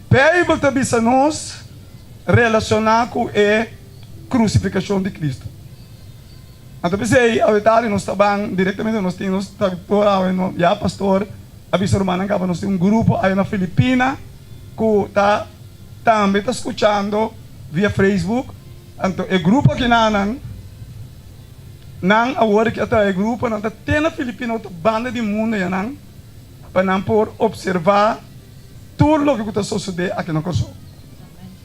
Bíblia também nos relacionar com a crucificação de Cristo. Então, pensei, a verdade, nós estamos diretamente, nós temos, já pastor, a bispo romana, nós temos grupo aí na Filipina, que também está escutando via Facebook. Então, o grupo aqui agora que está o grupo, tem na Filipina outra banda de mundo, para não por observar tudo o que está sucedendo aqui no Kosovo.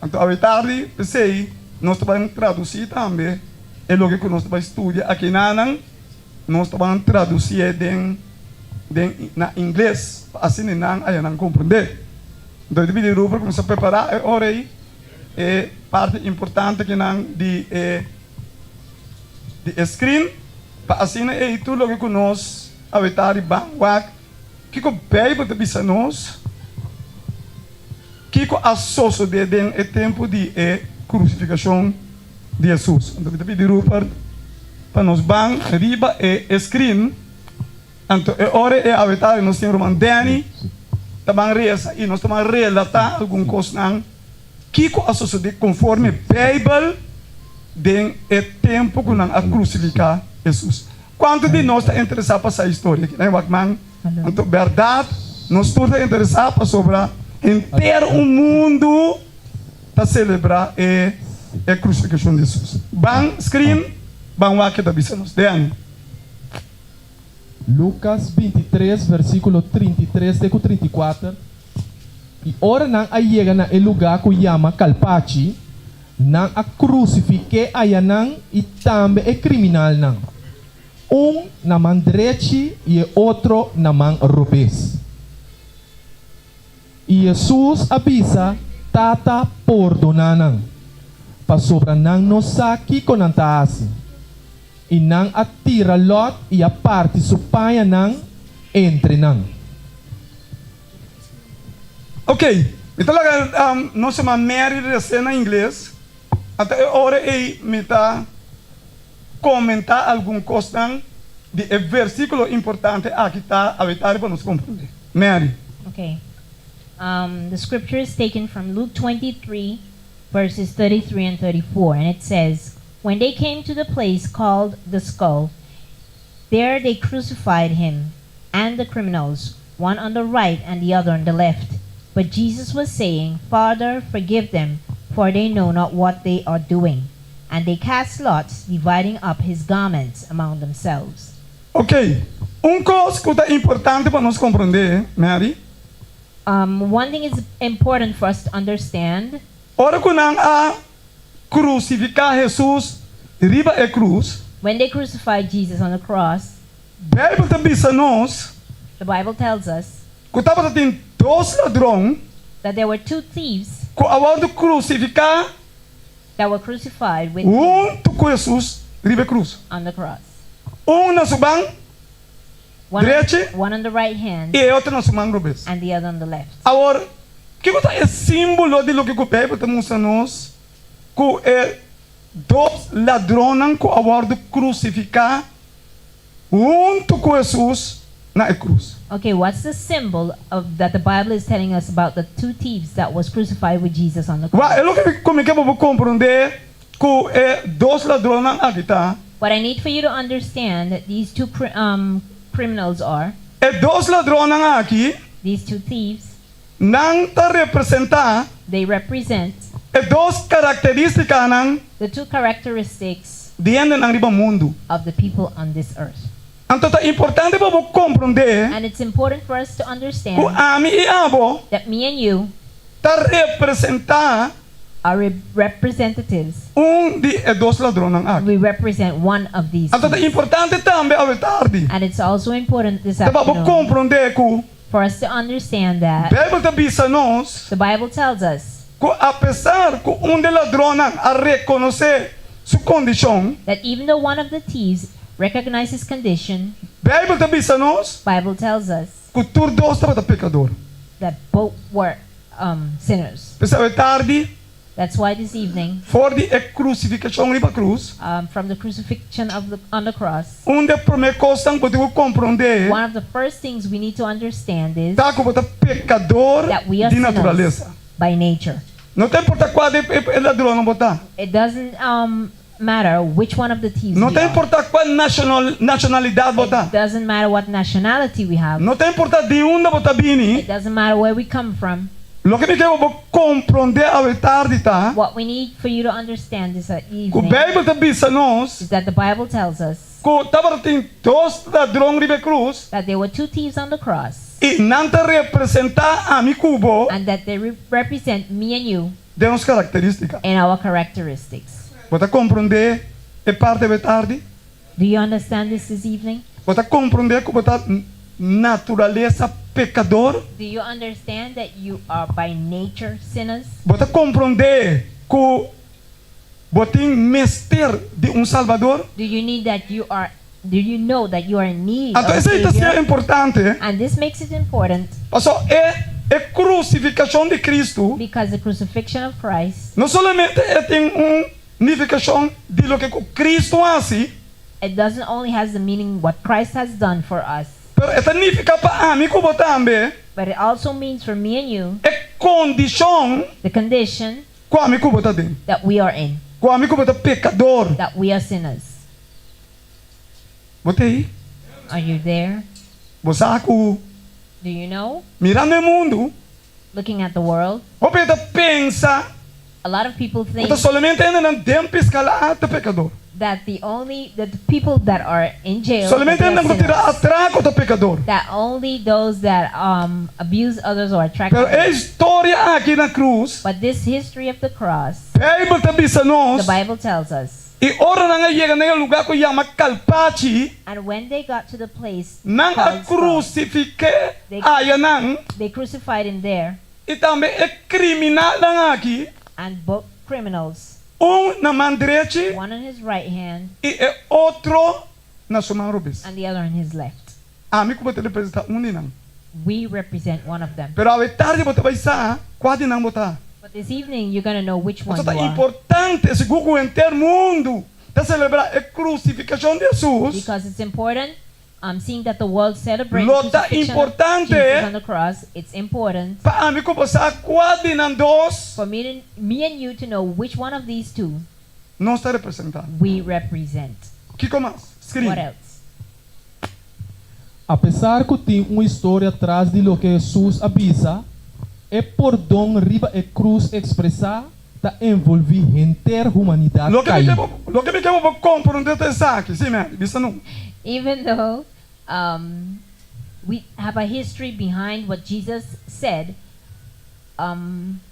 Então, a verdade, pensei, nós estamos traduzir também, é o que nós estamos estudando aqui nós estamos traduzir na inglês, assim não compreender. Então, eu pedi para começar a preparar, agora aí, é parte importante que de screen, para assim é tudo o que nós, a verdade, que o Bíblia te nós, que associa o tempo de crucificação de Jesus. Então, eu pedi para nós bang riba screen. Então, agora é a verdade, nós temos Roman Danny, também reza, e nós estamos relatar alguma coisa que associa conforme a Bíblia den o tempo que nós crucificar Jesus. Quanto de nós está interessado para essa história? Então, verdade, nós estamos interessados sobre inteiro o mundo para celebrar a crucificação de Jesus. Bang screen, bang wake da bisa nos. Dean. Lucas 23, versículo 33 até 34. E ora nang ayega na lugar que chama Calpachi, nang a crucifique ayanang e também é criminal nang. Na mão direita e outro na mão revés. E Jesus avisa tata perdonanang. Pa sobra nang nosaki ko nang taasi. E nang atira lot e a parte supaya nang entre nang. Ok, então nós chamamos Mary de cena em inglês. Até agora me está comentar alguma coisa de versículo importante aqui está a verdade para nos compreender. Mary. Okay. The scripture is taken from Luke 23, verses 33 and 34, and it says, "When they came to the place called the Skull, there they crucified him and the criminals, one on the right and the other on the left. But Jesus was saying, 'Father, forgive them, for they know not what they are doing.' And they cast lots, dividing up his garments among themselves." Ok, coisa que é importante para nós compreender, Mary. One thing is important for us to understand. Ora que nang a crucificar Jesus riba a cruz. When they crucified Jesus on the cross, Bíblia também nós. the Bible tells us Que estava tem dois ladrões. that there were two thieves Que ao crucificar that were crucified with tu com Jesus riba a cruz. on the cross. Na subang direita One on the right hand e outro na subang revés. and the other on the left. Agora, que é símbolo de lo que o Bíblia está mostrando nós? Que é dois ladrões que ao crucificar tu com Jesus na cruz. Okay, what's the symbol of that the Bible is telling us about the two thieves that was crucified with Jesus on the cross? É o que como que eu vou compreender que é dois ladrões aqui tá. What I need for you to understand that these two criminals are, É dois ladrões aqui these two thieves, não tá representar they represent é duas características não the two characteristics diante ng riba mundo. of the people on this earth. Então é importante para você compreender And it's important for us to que understand ami e abo that me and you tá representar are representatives. de dois ladrões aqui. We represent one of these Então é thieves. importante também a tarde. And it's also important this Para você afternoon compreender que for us to understand that Bíblia tá bisa nós the Bible tells us que apesar que de ladrão a reconhecer sua condição, that even though one of the thieves recognized his condition, Bíblia tá bisa nós Bible tells us que tur dois estava pecador. that both were sinners. Pessoal, tarde That's why this evening, for the crucificação riba cruz, from the crucifixion on the cross, onde primeira coisa que você compreender one of the first things we need to understand is tá que você pecador that we are de sinners. natureza. by nature. Não tem importa qual é ladrão não botar. It doesn't matter which one of the thieves Não we tem are. importa qual nacionalidade botar. It doesn't matter what nationality we have. Não tem importa de onde botar It bini. doesn't matter where we come from. Lo que me quero compreender a tarde tá. What we need for you to understand this O evening Bíblia tá bisa nós. is that the Bible tells us Que tava tem dois ladrões ribe cruz that there were two thieves on the cross e não te representar a mi cubo and that they represent me and you de umas características. and our characteristics. Bota compreender é parte da tarde. Do you understand this evening? Bota compreender que bota natureza pecador. Do you understand that you are by nature sinners? Bota compreender que botin mester de salvador. Do you know that you are in need of Então a isso é Savior? importante. And this makes it important Só é crucificação de Cristo. because the crucifixion of Christ, Não somente tem significação de lo que Cristo faz, it doesn't only has the meaning what Christ has done for us, mas significa para mim como também but it also means for me and you é condição the condition com mim como tem. that we are in, Com mim como pecador. that we are sinners. Botei. Are you there? Bosaco Do you know? mirando o mundo. Looking at the world, O pensa a lot of people think que somente ainda não tem escalar de pecador. that the people that are in jail, that Somente they are ainda não tirar sinners. atraco do pecador. That only those that abuse others or attract Pero a others. história aqui na cruz, But this history of the cross, a Bíblia tá bisa the nós. Bible tells us, E ora não chega no lugar que chama Calpachi, and when they got to the place não a called Skull, crucifique aí não. they crucified him there, E também é criminal não aqui. and both criminals, Na mão direita one on his right hand e é outro na sua mão rubis. and the other on his left. A mim como te representa não. We represent one of them. Pero a tarde você vai saber quase não botar. But this evening, you're going to know which one Isso you é are. importante esse Google inteiro mundo para celebrar a crucificação de Jesus. Because it's important, seeing that the world celebrates Lo the tá crucifixion of importante Jesus on the cross, it's important para mim como saber quase não dois for me and you to know which one of these two não está representado. we represent. O que mais? What Escreve. else? Apesar que tem uma história atrás de lo que Jesus avisa, é por dom riba e cruz expressar da envolver inteira humanidade Lo que caída. me quero compreender isso aqui, sim, mesmo. Isso não. Even though we have a history behind what Jesus said,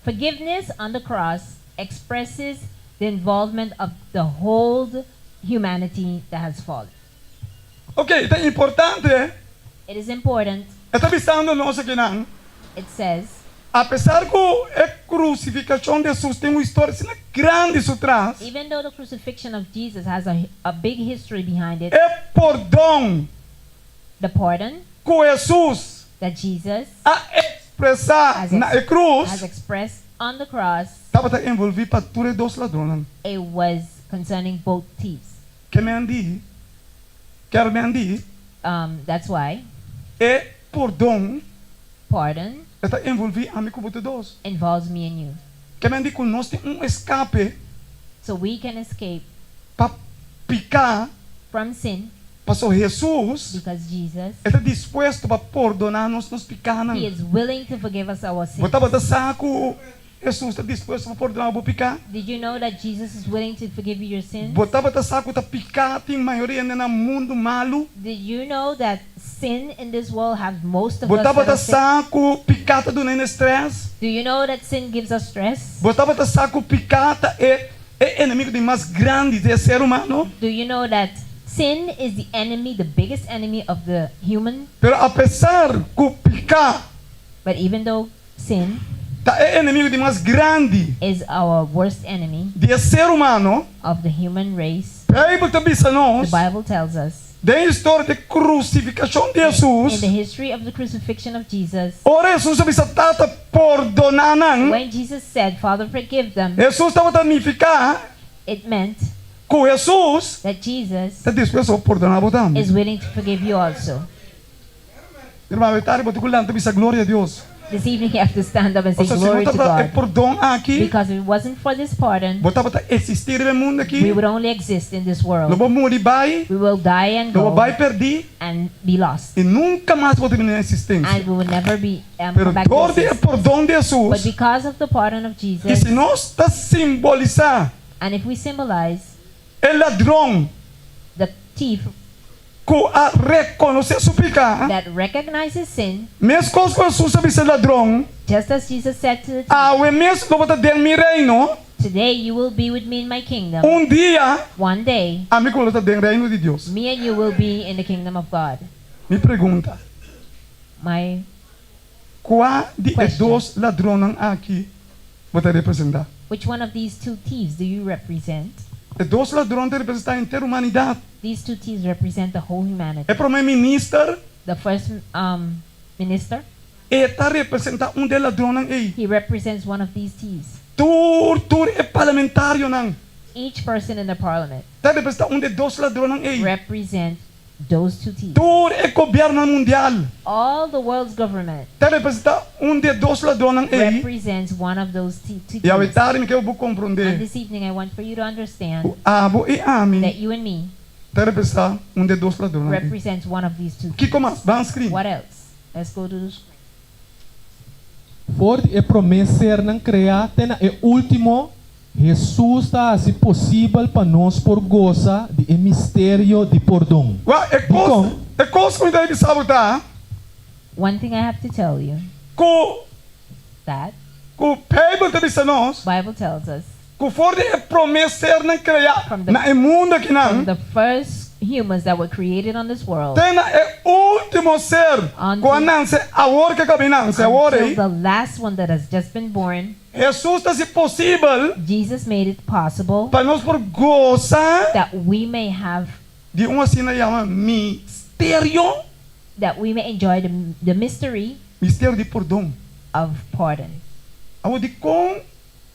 forgiveness on the cross expresses the involvement of the whole humanity that has fallen. Ok, então é importante. It is important. Está avisando nós aqui não. It says, Apesar que a crucificação de Jesus tem uma história assim, grande isso traz, even though the crucifixion of Jesus has a big history behind it, é por dom the pardon que Jesus that Jesus a expressar Has na cruz has expressed on the cross, estava envolvido para todos os ladrões. it was concerning both thieves. Que me andi, quero me andi, That's why é por dom pardon está envolvido a mim como todos. involves me and you. Que me andi que nós temos escape So we can escape para picar, from sin para Jesus because Jesus, está disposto para perdonar-nos nos picar. He is willing to forgive us our sins. Botava da saco, Jesus está disposto para perdonar o picar. Did you know that Jesus is willing to forgive you your sins? Botava da saco, tá picar, tem maioria no mundo malo. Did you know that sin in this world have most of Botava us that da are sick? saco, picata do nem stress. Do you know that sin gives us stress? Botava da saco, picata é inimigo de mais grande de ser humano. Do you know that sin is the enemy, the biggest enemy of the human? Pero apesar que picar But even though sin tá inimigo de mais grande is our worst enemy de ser humano, of the human race, a Bíblia também diz the nós, Bible tells us da história de crucificação de in Jesus. the history of the crucifixion of Jesus, Ora Jesus sabe se tata perdonar não. when Jesus said, Father, forgive them, Jesus estava significar it meant que Jesus that Jesus está disposto a perdonar você. is willing to forgive you also. Irmão, eu estou te falando, a glória de Deus. This evening you have to stand up and say O se glory não to tá é God. perdão aqui, Because if it wasn't for this pardon, bota existir no mundo we aqui, would only exist in this world. lobo muri vai, We will die and lobo go vai perdi and be lost. e nunca mais volta na existência. And we will never be Pero come back to por de exist. perdão de But Jesus, because of the pardon of e Jesus, se nós está simbolizar and if we symbolize o ladrão the thief que a reconhecer seu pecado, that recognizes sin, mesmo coisa que Jesus sabe ser ladrão, just as Jesus said to the thief, o mesmo lobo tá dentro do meu reino, today you will be with me in my kingdom. dia One day, amigo lobo tá dentro do reino de Deus. me and you will be in the kingdom of God. Me pergunta, My qual de Question. dois ladrões aqui você representar? Which one of these two thieves do you represent? E dois ladrões representam a inteira humanidade. These two thieves represent the whole humanity. É primeiro-ministro The first minister, e está representando de ladrões aí. he represents one of these thieves. Tur é parlamentário não. Each person in the parliament Está representando de dois ladrões aí. represent those two thieves. Tur é governo mundial. All the world's government Está representando de dois ladrões aí. represents one of those two E a thieves. verdade que eu vou And compreender. this evening I want for you to understand O abo e a mim that you and me está representando de dois ladrões aí. represents one of these two Que thieves. como vamos escrever? What else? Let's go to the screen. Voor é promessa não criar, tem é último. Jesus está assim possível para nós por gozar de mistério de perdão. É coisa que me deve sabotar. One thing I have to tell you Que that o Bible deve ser nós. Bible tells us Que for de promessa não criar From the- na mundo aqui não. from the first humans that were created on this world Tem é último ser. Until- Quando não se agora que cabe não se agora until aí. the last one that has just been born. Jesus está se possível Jesus made it possible para nós por gozar that we may have de uma cena chama mistério, that we may enjoy the mystery mistério de perdão. of pardon. Aonde com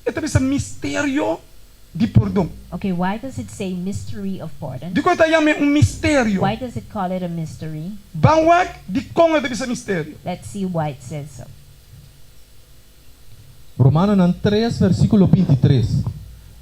deve ser mistério de perdão. Okay, why does it say mystery of pardon? De coisa chama mistério. Why does it call it a mystery? Banwak de com deve ser mistério. Let's see why it says so. Romanos 3, versículo 23.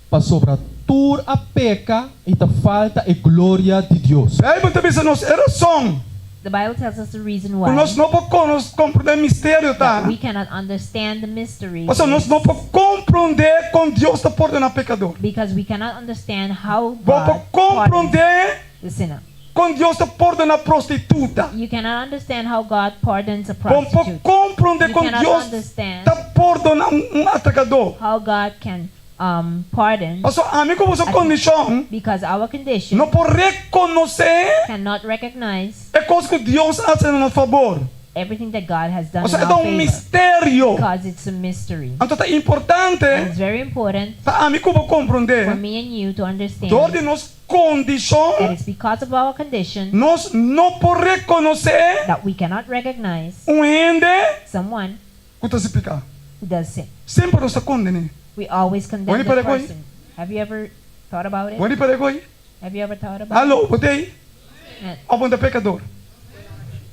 Para sobre tur a peca e ta falta a glória de Deus. Bible deve ser nós era som. The Bible tells us the reason Nós why não podemos compreender mistério tá. that we cannot understand the mystery Ou seja, nós não podemos compreender com Deus está perdendo pecador. because we cannot understand how Vamos God pardons compreender the sinner. com Deus está perdendo a prostituta. You cannot understand how God pardons a Vamos prostitute. compreender You com cannot Deus understand está perdendo atracador. how God can pardon Ou seja, amigo, você condição because our condition não pode reconhecer cannot recognize é coisa que Deus faz a nosso favor. everything that God has done Ou in seja, é our um favor mistério. because it's a mystery. Então é importante And it's very important para amigo for compreender me and you to understand dor de nossa condição. that it's because of our condition Nós não podemos reconhecer that we cannot recognize ende someone que está se picar. who does sin. Sempre nós está condenando. We always condemn Wani the para koi? person. Have you ever thought about it? Pode para goi. Have you ever thought about Alô, botei. it? Abunda pecador.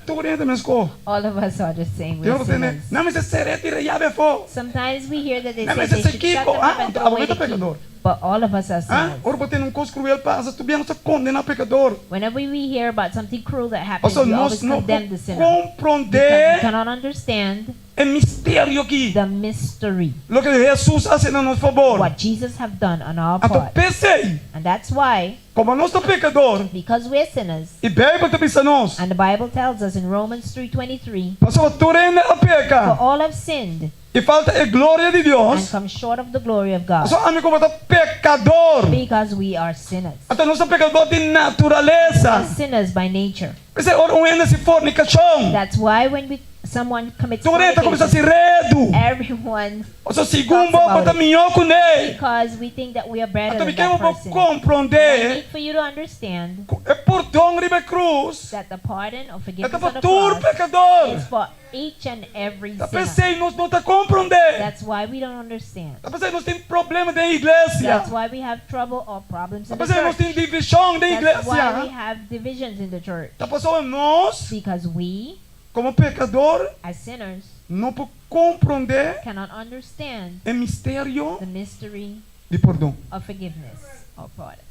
Tu orienta mesmo com. All of us are the same. Eu We're não sei, né? sinners. Não, mas é serete e já fo. Sometimes we hear that they Não, say mas they esse should shut Kiko, them up and throw away the pecador. key. But all of us are Ah, sinners. ora botei num coisa cruel para tu bem você condenar pecador. Whenever we hear about something cruel that Ou happens, seja, we nós always não condemn the sinner. Because we compreender cannot understand é mistério aqui. the mystery, Lo que Jesus faz a nosso favor. what Jesus have done on our Então part. pensei, And that's why, como nós somos pecador, because we're sinners, e Bíblia te pensa nós. and the Bible tells us in Romans 3:23, Passou tu reina a for peca. all have sinned E falta a glória de and Deus. come short of the glory of God, Só amigo bota pecador. because we are sinners. Então nós somos pecador de We are natureza. sinners by nature. Pensei, ora ainda se fornicação. That's why when someone commits Tu reina começa a se fornication, redo. everyone, Ou seja, segundo Talks about bota it. minhoco nele. because we think that we are better Então than me quero that person. I compreender. need for you to understand É por dom riba cruz. that the pardon or É forgiveness para of the todo cross pecador. is for each and every Tá sinner. pensei, nós não tá compreender. That's why we don't understand. Tá pensei, nós temos problema da igreja. That's why we have trouble or problems Tá in the pensei, nós church. temos divisão da That's why we igreja. have divisions in the church. Tá pensando, nós, Because we, como pecador, as sinners, não podemos compreender cannot understand o mistério the mystery de perdão. of forgiveness or pardon.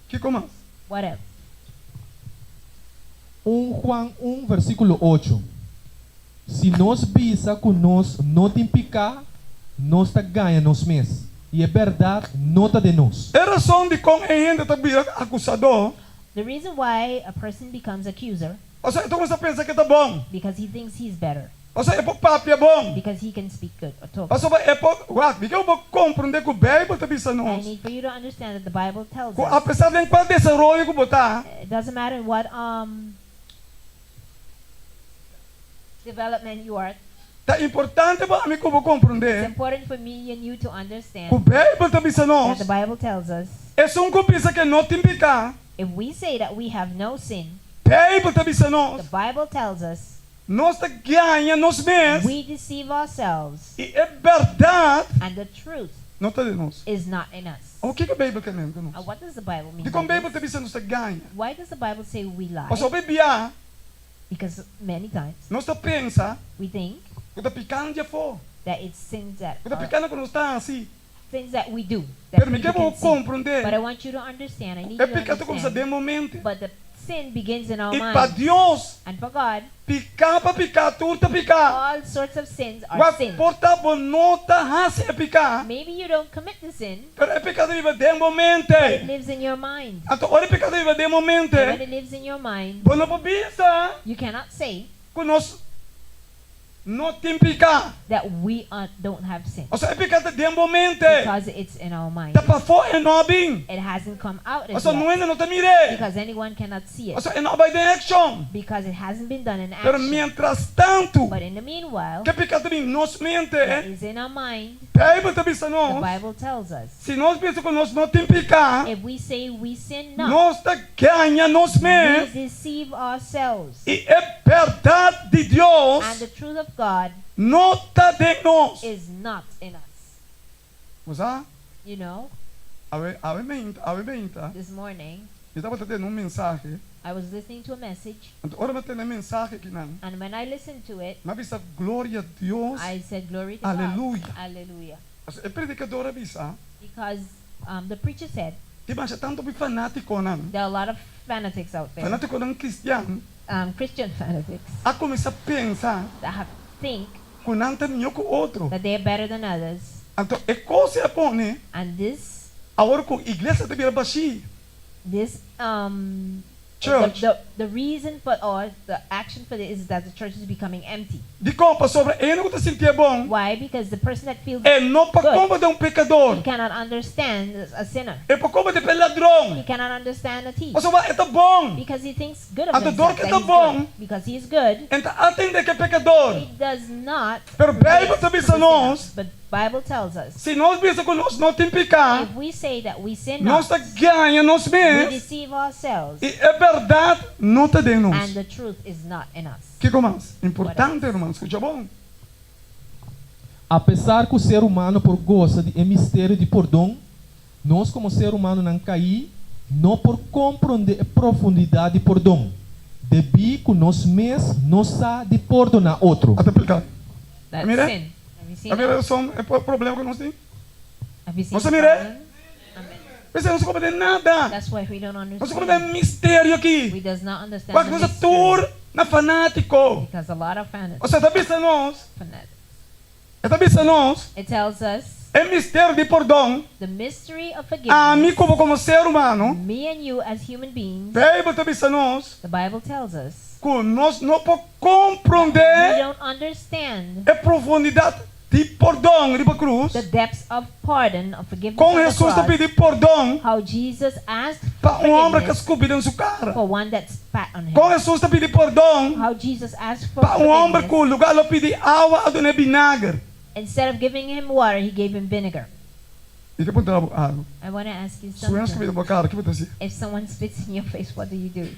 Que mais? What else? 1 Juan 1, versículo 8. Se nós bisa que nós não tem pecar, nós tá ganha nós mesmos. E é verdade, nota de nós. É razão de como a gente está vira acusador. The reason why a person becomes accuser, Ou seja, então você pensa que está bom. because he thinks he's better, Ou seja, é por papi é bom. because he can speak good or talk. Ou seja, é por... Porque eu vou compreender que o Bíblia está bisa I nós. need for you to understand that the Bible tells us, Apesar de qual desenvolvimento que botar, it doesn't matter what development you are, é importante para mim que eu vou it's compreender important for me and you to understand que o Bíblia está bisa that nós. the Bible tells us, É só que pensa que não tem pecado. if we say that we have no sin, Bíblia está bisa the nós. Bible tells us Nós está ganha nós mesmos. we deceive ourselves E é verdade. and the truth Não está de nós. is not in us. O que a Bíblia quer mesmo de nós? What does the Bible mean? De como a by Bíblia this? está bisa nós está ganha. Why does the Bible say we lie? Ou seja, a Bíblia, Because many times nós está pensa we think que está pecando de fora. that it's sins that Que está are pecando quando está assim. things that we do that Pero me que people vou can see. But I compreender. want you to understand. I need É you to pecado como se de understand. momento. But the sin begins in our E para mind. Deus, And for God, pecar para pecar, tudo está pecar. all sorts of sins are Vai sin. portar bonota, raça é pecar. Maybe you don't commit the sin, Pero é pecado viva de momento. but it lives in your mind. Então, olha pecado viva de momento. And when it lives in your mind, Bom, não pensa you cannot say que nós não tem pecado. that we don't have sin. Ou seja, é pecado de momento. Because it's in our mind. Está para fora e não bem. It hasn't come out Ou as seja, não yet. é não está mirei. Because anyone cannot see Ou it. seja, não vai de action. Because it hasn't been done in Pero action. mientras tanto, But in the meanwhile, que pecado em nossa mente, that is in our mind, a Bíblia está bisa the nós. Bible tells us. Se nós pensamos que nós não tem pecado, If we say we sin not, nós está ganha nós we mesmos. deceive ourselves. E é verdade de And Deus the truth of God não está de nós. is not in us. Mas ah, You know, a menta, this morning, eu estava tendo mensagem. I was listening to a message, Então, ora, tem mensagem aqui não. and when I listened to it, Mas bisa glória a Deus. I said, Glory to Aleluia. God. Hallelujah. É predicador avisa. Because the preacher said, Di ba siya tanto bi fanatico nan. there are a lot of fanatics out there, Fanatico ng Kristiyan. Christian fanatics, Ako may sa pensa think kung nantan niyo ko outro. that they are better than others. Anto e cosa pone And awor ko iglesia te bira bashi. this Church. the reason for, or the action for this is that the church is becoming empty. Di ko pa sobra eno ko ta sentia bom. Why? Because the person that feels E no pa como de um he pecador. cannot understand a sinner. E pa como de He peladrong. cannot understand a thief. O so ba ito bom. Because he thinks good of Ang himself. tudor That kita he's bom. good. Because he is good, Enta atin de que pecador. he does not. Pero relate Bible sabi to sa the nós, sinner. But Bible tells us, se nós bisa ko nós não tem pecado, if we say that we sin nós not, ta ganha nós we mesmos. deceive ourselves, E é verdade, não está de nós. and the truth is not in us. Que mais? Importante, irmão, escuta bom. Apesar que o ser humano por gosta de mistério de perdão, nós como ser humano não caí, não por compreender a profundidade de perdão. Debi que nós mesmos não sa de perdonar outro. Até explicar. That's Amira? sin. Have you seen A that? ver, só é problema que nós temos. Have you seen Você the mira? problem? Amen. Você não se compreende nada. That's why we don't Não se understand. compreende mistério We aqui. does not understand Quando the você mystery. tour na fanático. Because a lot of fanatics. Você está vendo nós? fanatics. Está vendo nós? It tells us É mistério de perdão. the mystery of A mim forgiveness. como ser humano. Me and you as human beings, Bíblia está vendo nós. the Bible tells us Que nós não podemos we compreender don't understand a profundidade de perdão de cruz. the depths of pardon, of forgiveness Com on the Jesus está cross, pedindo perdão how Jesus asked para for homem que forgiveness escupida em sua cara. for one that spat on him. Com Jesus está pedindo perdão How Jesus asked for para homem que o forgiveness. lugar lo pedi água do vinagre. Instead of giving him water, he gave him vinegar. E que ponto água? I want to ask you Suena escupida something. na cara, que vai ser? If someone spits in your face, what do you do?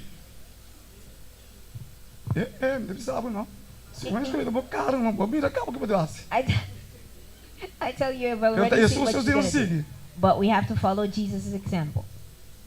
Não deve ser água não. Suena escupida na cara, não vou mirar cá, o que vai ser? I tell you, I've Eu already tenho seen what Jesus you're não gonna do. sigue. But we have to follow Jesus' example.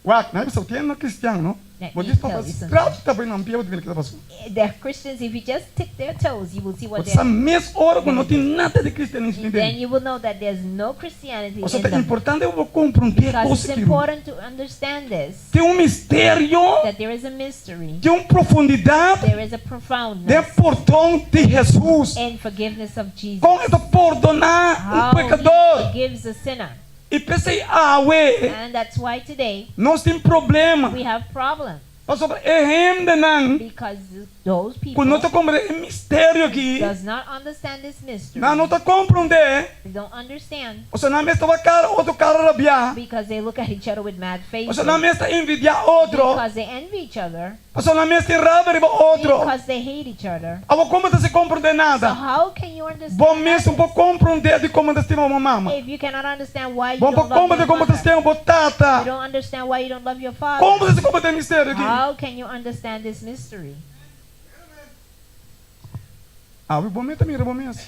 Ué, não é pessoal, quem não é cristiano, não? Let But me this tell papa you something. scratch tapo não pia que tá passando. The Christians, if you just tip their toes, you will see what Essa they're. mês hora quando não tem nada de cristianismo Then dentro. you will know that there's no Christianity Ou in seja, é them. importante eu vou compreender Because coisas it's que important to understand this, tem mistério, that there is a mystery, tem profundidade there is a de profoundness perdão de Jesus. in forgiveness of Jesus. Com essa perdonar How he pecador. forgives a sinner. E pensei, ué, And that's why today nós temos problema. we have problems. Pastor, é de não. Because those people Quando nós compreendemos mistério aqui, does not understand this mystery. não nós compreender. They don't understand Ou seja, na mesa vai cara outro cara rabiar. because they look at each other with mad Ou faces. seja, na mesa envidiar outro. Because they envy each other. Ou seja, na mesa raba outro. Because they hate each other. Ava como se compreender So nada. how can you understand Bom mesmo that para compreender de como nós temos uma mama. if you cannot understand why you Bom para don't love compreender your como nós mother? temos uma You tata. don't understand why you don't love your father. Como se compreender mistério aqui? How can you understand this mystery? Ave bom mesmo também, bom mesmo.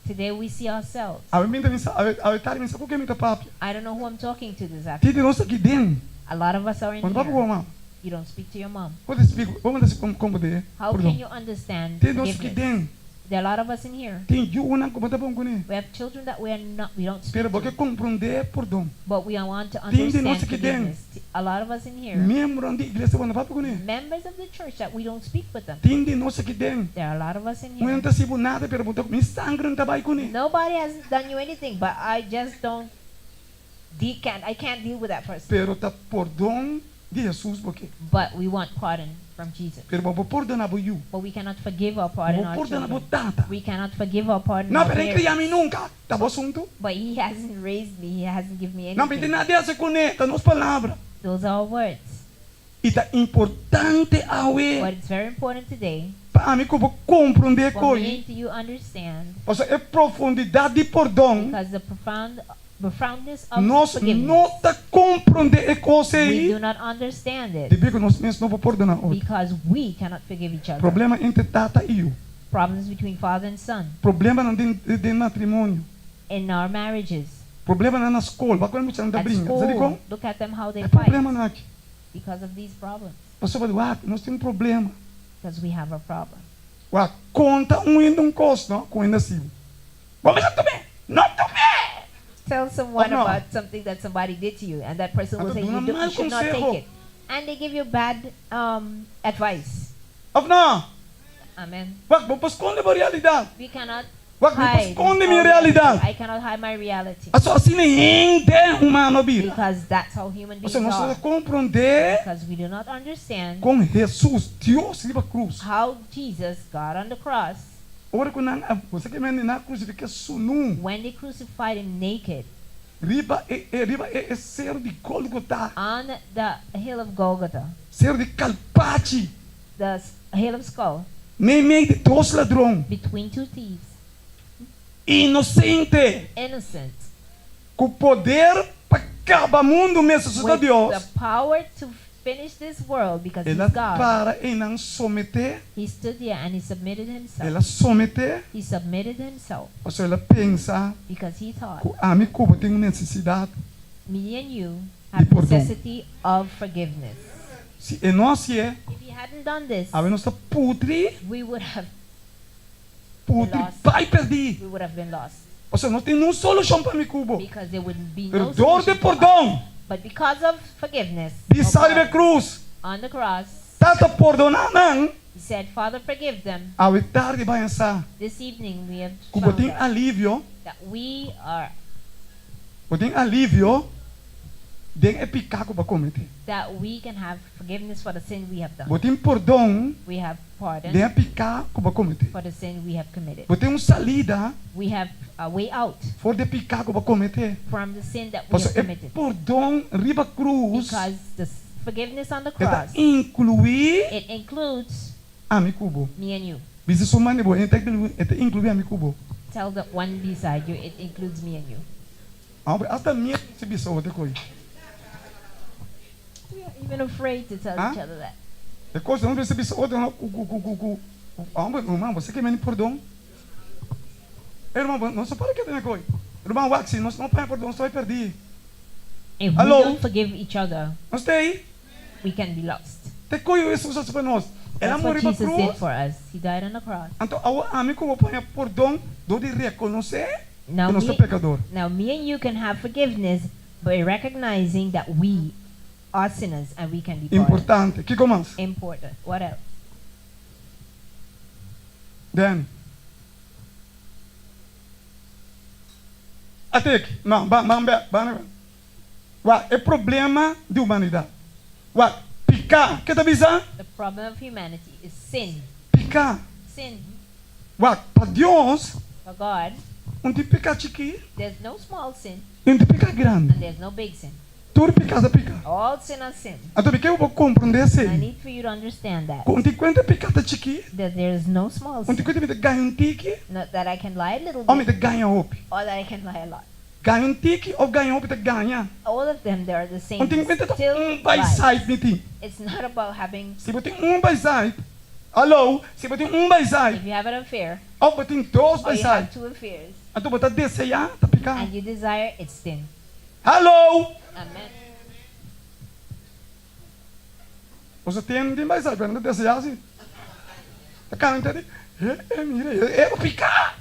Today we see ourselves. Ave minta minta, ave tar minta, o que minta papi? I don't know who I'm talking to this afternoon. Titi nós aqui dentro. A lot of us are in Quando papi here. mama. You don't speak to your mom. Pode explicar, vamos dar como de. How can you understand Titi nós aqui forgiveness? dentro. There are a lot of us in here. Tem ju uma como tá bom com ele. We have children that we don't speak Pero porque to, compreender perdão. but we want to Tem de understand nós aqui dentro. forgiveness. A lot of us in here, Membro da igreja quando papi com ele. members of the church that we don't speak with them. Tem de nós aqui dentro. There are a lot of us in Não here. está sibo nada, pero botar me sangue não tá vai com ele. Nobody has done you anything, but I just don't. I can't deal with that person. Pero tá perdão de Jesus porque. But we want pardon from Jesus. Pero vou perdonar por you. But we cannot forgive or pardon Vou our perdonar por children. tata. We cannot forgive or pardon Não, our pero parents. criar-me nunca. Tá bom assunto? But He hasn't raised me. He hasn't given me Não tem anything. nada a se conecta nas palavras. Those are our words. E tá importante But awe it's very important today para mim como compreender for me coisa. and you understand, Ou seja, é profundidade de perdão. because the profoundness of Nós forgiveness, não tá compreender a coisa we aí. do not understand it De que nós mesmos não vamos perdonar outro. because we cannot forgive each other. Problema entre tata e eu. Problems between father and son, Problema não de matrimônio. in our marriages, Problema não na escola. Vai quando você não at brinca. Sabe school. como? Look at them how they É fight problema não aqui. because of these problems. Você vai dizer, nós temos um problema. Because we have a problem. Conta indo custo, não? Com ainda assim. Vamos lá também. Não também. Tell someone no. about something that somebody did to you, and that person will Ata say duna you mal should not consejo. take it, and they give you bad advice. Of não. Amen. Vamos esconder a realidade. We cannot Vamos hide. esconder minha our realidade. reality. I cannot hide my reality Assim nem é humano vida. because that's how human beings Você não are. precisa compreender Because we do not understand com Jesus, Deus riba cruz. how Jesus got on the cross. Ora quando você que mene na crucificação nu, When they crucified him naked riba é ser de Golgotha, on the hill of Golgotha, ser de Calpati, the hill of skull, nem meio de dois ladrões, between two thieves, inocente, innocent, com poder para acabar mundo mesmo with de Deus. the power to finish this world because Ela he's God. para e não someter, He stood there and he submitted himself. ela someter, He submitted himself ou seja, ela pensa because he thought que a mim como tem necessidade. me and you have perdão. necessity of forgiveness. Se é nós é, If he hadn't done this, a nós está pudre, we would have lost. vai perder. we would have been lost Ou seja, nós temos uma solução para mim cubo. because there would be no Perdão de solution for us. perdão, But because of forgiveness, pisar of de God, cruz, on the cross, tata perdonar não, he said, Father, forgive them. a tarde vai pensar, This evening we have cubo found tem out alívio, that we are tem alívio, tem é pecado para cometer. that we can have forgiveness for the sin we have done. Tem perdão, We have pardon tem é pecado para cometer. for the sin we have committed. Tem uma salida, We have a way out for de pecado para cometer. from the sin that we Ou have seja, é committed. perdão riba cruz, Because the forgiveness on the ela cross, incluir it includes a mim cubo. me and you. Bisa somane bo, ente incluir a mim cubo. Tell the one beside you, it includes me and you. Hasta minha se bisa outra coisa. We are even afraid to tell Huh? each other that. É coisa não se bisa outra não irmão, você quer me perdão? Irmão, não só para que tem coisa. Irmão, waxi, nós não vai perdão, só vai perder. If Hello? we don't forgive each other, Nós tem aí. we can be lost. Te koyo Jesus para nós. Ela That's what morreu na Jesus did cruz. for us. He died on the cross. Então, ao amigo vou apanhar perdão, do de reconhecer Now que nós me, somos pecador. now me and you can have forgiveness by recognizing that we are sinners and we can be pardoned. Importante. Que mais? Important. What else? Dan. Até aqui. Não, é problema de humanidade. Picar. Que tá avisando? The problem of humanity is sin. Picar. Sin. Para Deus, For God, onde picar chiqui, there's no small sin onde picar grande. and there's no big sin. Tudo picar da picar. All sin are sin. Então, que eu vou compreender I assim. need for you to understand that. Onde quando picar da chiqui, That there is no small onde sin. quando me ganha um tique, Not that I can lie a little ou me bit ganha op. or that I can lie a lot. Ganha um tique ou ganha op, ganha. All of them, they are the same. Onde quando Still vai lies. sair de ti. It's not about having, Se você tem vai sair, alô, se você tem vai if sair, you have an affair ou você tem dois or vai you sair, have two affairs então você deseja, tá picar. and you desire, it's sin. Alô, Amen. você tem vai sair, mas não deseja assim. Tá cara, entende? Mira, eu vou picar.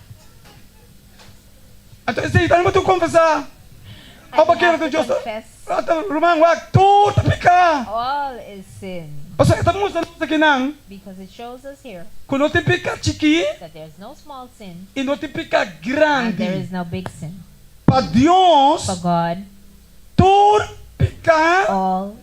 Então, esse aí, tá indo confessar. And Ou you porque have não to tem confess Romano, tudo tá picar. all is sin. Ou seja, estamos mostrando aqui não, Because it shows us here que não tem picar chiqui that there's no small sin e não tem picar and there grande. is no big sin. Para Deus, For God, tudo picar all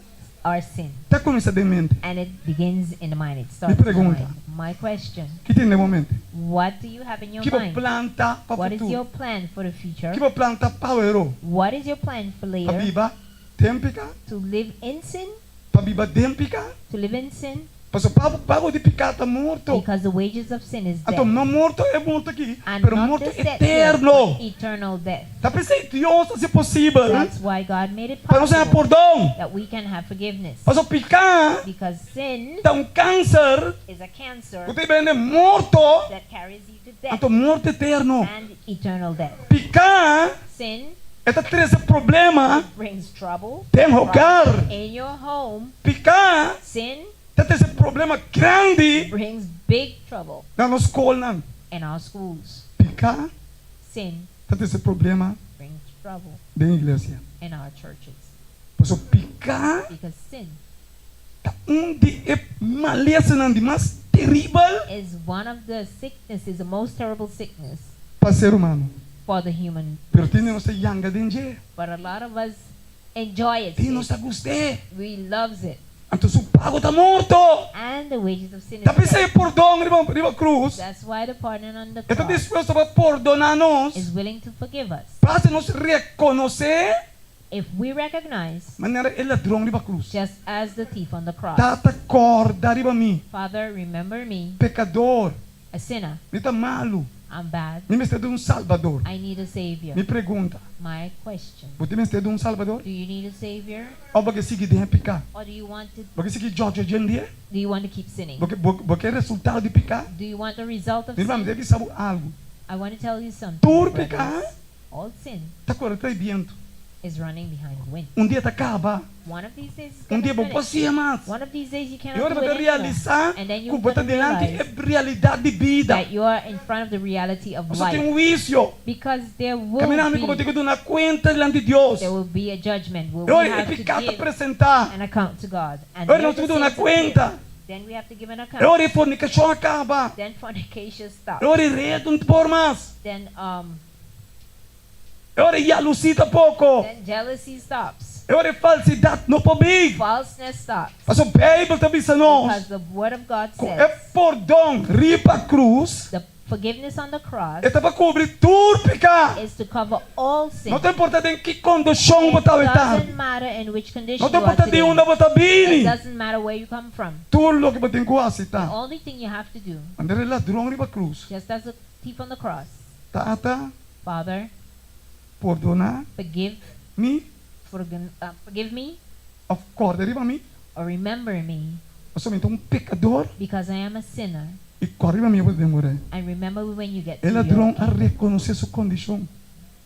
are sin. tá com isso de mente. And it begins in the mind. It starts in the pergunta. mind. My question, Que tem no momento? what do you have in your Que vou mind? plantar para o What is your futuro? plan for the future? Que vou plantar para o herói? What is your plan for Para later? viver tem picar? To live in sin? Para viver tem picar? To live in sin? Porque para o de picar tá morto. Because the wages of sin is Então, death. não morto é morto aqui, And pero not morto just death, eterno. but eternal death. Tá pensando Deus se possível? That's why God made it Para nós é possible perdão. that we can have forgiveness. Para picar Because sin dá câncer. is a cancer Você vem morto. that carries you to death Então, morto eterno. and eternal death. Picar Sin é traz problema. brings trouble Tem lugar. in your home. Picar Sin traz problema grande brings big trouble na nossa escola. in our schools. Picar Sin traz problema brings trouble da igreja. in our churches. Por isso, picar Because sin é de maleza mais terrível is one of the sicknesses, the most terrible sickness para ser humano. for the human. Pero tiene nossa yanga de But a lot of us enjoy it. tem nossa gostei. We loves it. Então, o pago está morto. And the wages of sin is Tá death. pensando perdão riba cruz. That's why the pardon on the Está cross disposto para perdonar nós. is willing to forgive us. Para nos reconhecer If we recognize, maneira ele ladrão riba cruz. just as the thief on the cross, Tata corda riba mim. Father, remember me, Pecador. a sinner. Me tá malo. I'm bad. Me está de salvador. I need a savior. Me pergunta. My question, Você me está de salvador? do you need a savior, Ou você sigue de picar? or do you want to Você sigue George hoje em dia? do you want to keep sinning? Você é resultado de picar? Do you want the result of Me vamos sin? dizer que sabe algo. I want to tell you something. Tur brothers. pecar. All sin Tá correndo aí viento. is running behind the wind. Dia tá acaba. One of these days it's Dia gonna vou finish. passear mais. One of these days you E cannot agora do você it anymore. realizar And then que you're você gonna delante realize é realidade de vida. that you are in front of the reality of Você tem life. vício. Because there will Caminhando como be tem que dar conta diante de Deus. there will be a judgment where Eu we é have to pecado give apresentar. an account to God. And Eu não there's a estou dando sin to conta. give. Then we have to give an Eu account. é fornicação acaba. Then fornication stops. Eu é reto por mais. Then Eu é jalucita pouco. then jealousy stops. Eu é falsidade no pobre. Falseness stops. Mas a Bíblia está dizendo nós. Because the word of God É says perdão, ripa cruz. the forgiveness on the cross É para cobrir tudo pecado. is to cover all sin. Não tem importância em que condição It você está. doesn't matter in which condition Não tem you are importância de today. onde você It vem. doesn't matter where you come from. Tudo o que você tem que The aceitar. only thing you have to do, Quando ele ladrão ripa cruz. just as a thief on the cross, Tata, Father, perdonar forgive, me. forgive me, Acorda riba mim. or remember me, Eu sou então pecador. because I am a sinner. E corre riba mim, eu vou demorar. And remember me when you get to Ele your ladrão a kingdom. reconhecer sua condição.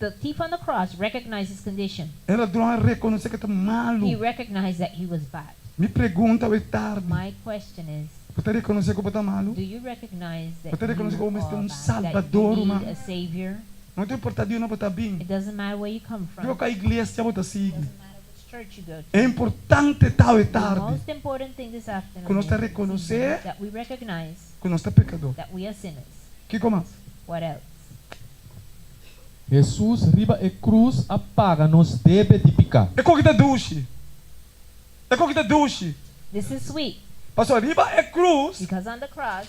The thief on the cross recognized his condition. Ele ladrão a reconhecer que está He malo. recognized that he was bad. Me pergunta é tarde. My question is, Você reconhece que você está malo? do you recognize that Você reconhece que you você are tem bad, Salvador, that you man. need a Savior? Não tem importância de onde você está bem. It doesn't matter where you come from. Viu que a igreja você It sigue. doesn't matter which church you go to. É importante tal e The tarde. most important thing this afternoon Que nós está is reconhecer that we recognize que nós está pecador. that we are sinners. Que começa? What else? Jesus riba e cruz apaga nos debe de picar. É como que está duche. É como que está duche. This is sweet Pastor, riba é cruz. because on the cross,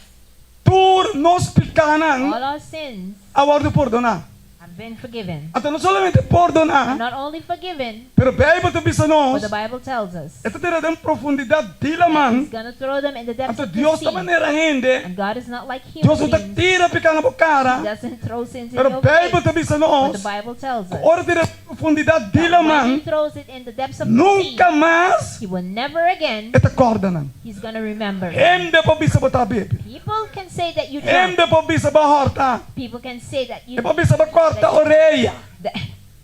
Tur nos picanan. all our sins A ordem perdonar. have been forgiven. Então não somente And perdonar. not only forgiven, Pero Bíblia te bisa but nós. the Bible tells us Esta terá de profundidade de la that man. He's going to throw them in the depths Então of the Deus sea. da maneira rende. And God is not like Deus human não beings. tira picar na boca He cara. doesn't throw sins in Pero your Bíblia face. te bisa But nós. the Bible tells us Ora terá profundidade de la that when He man. throws it in the depths of the Nunca sea, mais He will never again, esta corda não. He's going to remember. Hende pa bisa botar bebe. People can say that you drunk. Hende pa bisa ba horta. People can say that you E pa bisa ba corta orelha. that-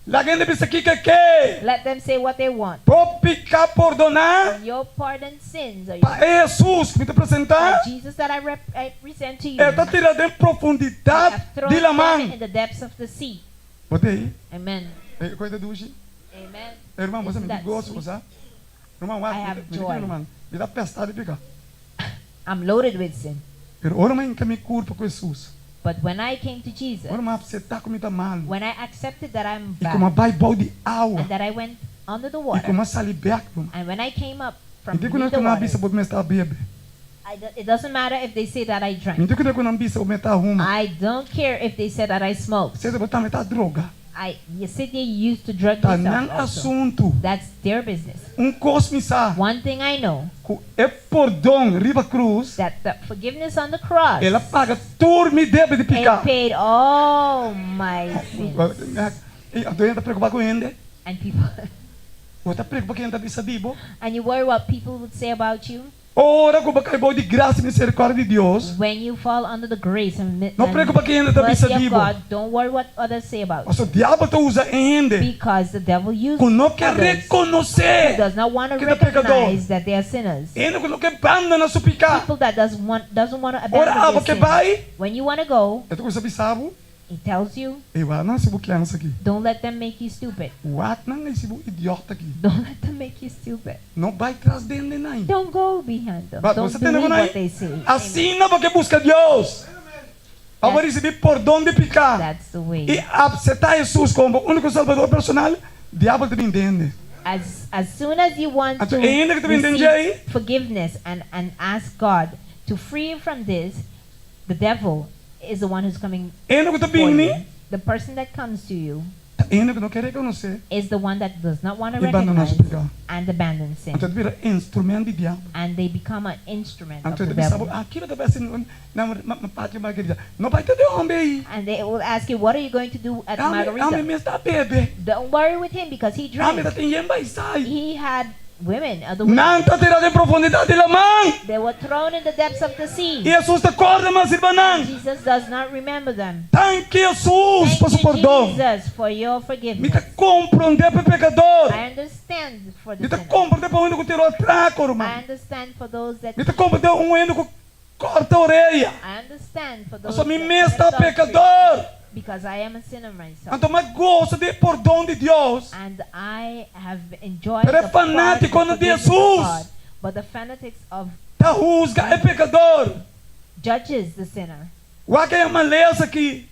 La gente bisa que que. let them say what they want. Po picar perdonar. Your pardoned sins or Pa Jesus que me te apresentar. Jesus that I represent to you. Esta tira de I profundidade have thrown de la them man. in the depths of the sea. Botei. Amen. Coisa do hoje. Amen. Irmão, você Isn't me that gosta, sweet? você? Irmão, I have joy. irmão, me dá pestada e pica. I'm loaded with sin. Pero ora mãe que me culpa com Jesus. But when I came to Jesus, Ora mãe você tá comigo mal. when I accepted that I'm E como bad vai balde água. and that I went under the E water, como sai back, irmão. and when I came up E from digo não the que não water, bisa pode me estar bebe. it doesn't matter if they say that I E drank. digo que não bisa pode estar uma. I don't care if they said that I smoked. Você botar metade droga. Sidney used to drug Tá himself não also. assunto. That's their business. Cosmisa. One thing I know, É perdão riba cruz. that the forgiveness on the cross, Ela paga turme debe de it picar. paid all my sins. E a doente tá preocupada com ele. And people, Você tá preocupado com ele tá bisa bibo. and you worry what people would say about you Ora como vai bom de graça e misericórdia de Deus. when you fall under the grace and Não preocupa quem ainda tá mercy bisa of bibo. God. Don't worry what others say about Mas you, o diabo tá usa ainda. because the devil uses Que não quer others who reconhecer. does not want to que é pecador. recognize that they are sinners. Ele que não quer banda na supicar. People that doesn't want to Ora abandon aba their que sin. vai. When you want to go, Eu tô com sabe sabo. he tells you, E vai na sibu criança aqui. don't let them make you stupid. What não é sibu idiota aqui. Don't let them make you stupid. Não vai atrás dele nem. Don't go behind them. Mas Don't você tem believe aí. what they say. Assim não porque busca Deus. Agora receber perdão de picar. That's the way. E aceitar Jesus como o único salvador personal. Diabo te entende. As soon as you want to Então, ainda que tu entende aí? receive forgiveness and ask God to free you from this, the devil is the one who's coming Ainda que tu for you. bem, The person that comes to you ainda que não quer reconhecer. is the one that does not want to E abandonar recognize seu pecado. and abandon sin. Então vira instrumento de diabo. And they become an instrument of Então the ele sabe, devil. aquilo também assim, na parte mais querida. Não vai ter de homem aí. And they will ask you, what are you going to do at Homem Margarita? me está bebe. Don't worry with him because he Homem drank. está tem vai sai. He had women, other women. Não está tirando de profundidade da mão. They were thrown in the depths of the sea. E Jesus te corda, mas irmã não. Jesus does not remember them. Thank Jesus por Thank seu you, perdão. Jesus, for your Me forgiveness. está compreender para pecador. I understand for the Me está sinner. compreender para o único que tirou atraco, irmão. I understand for those that Me está compreender um único que corta a orelha. I understand for Eu those sou me that mesmo commit adultery, pecador. because I am a sinner myself. Então, mas gosto de perdão de Deus. And I have enjoyed Pero é the fanático pardon, de forgiveness of Jesus. God. But the fanatics of Tá rusga, é pecador. judges the sinner. O que é maleza aqui?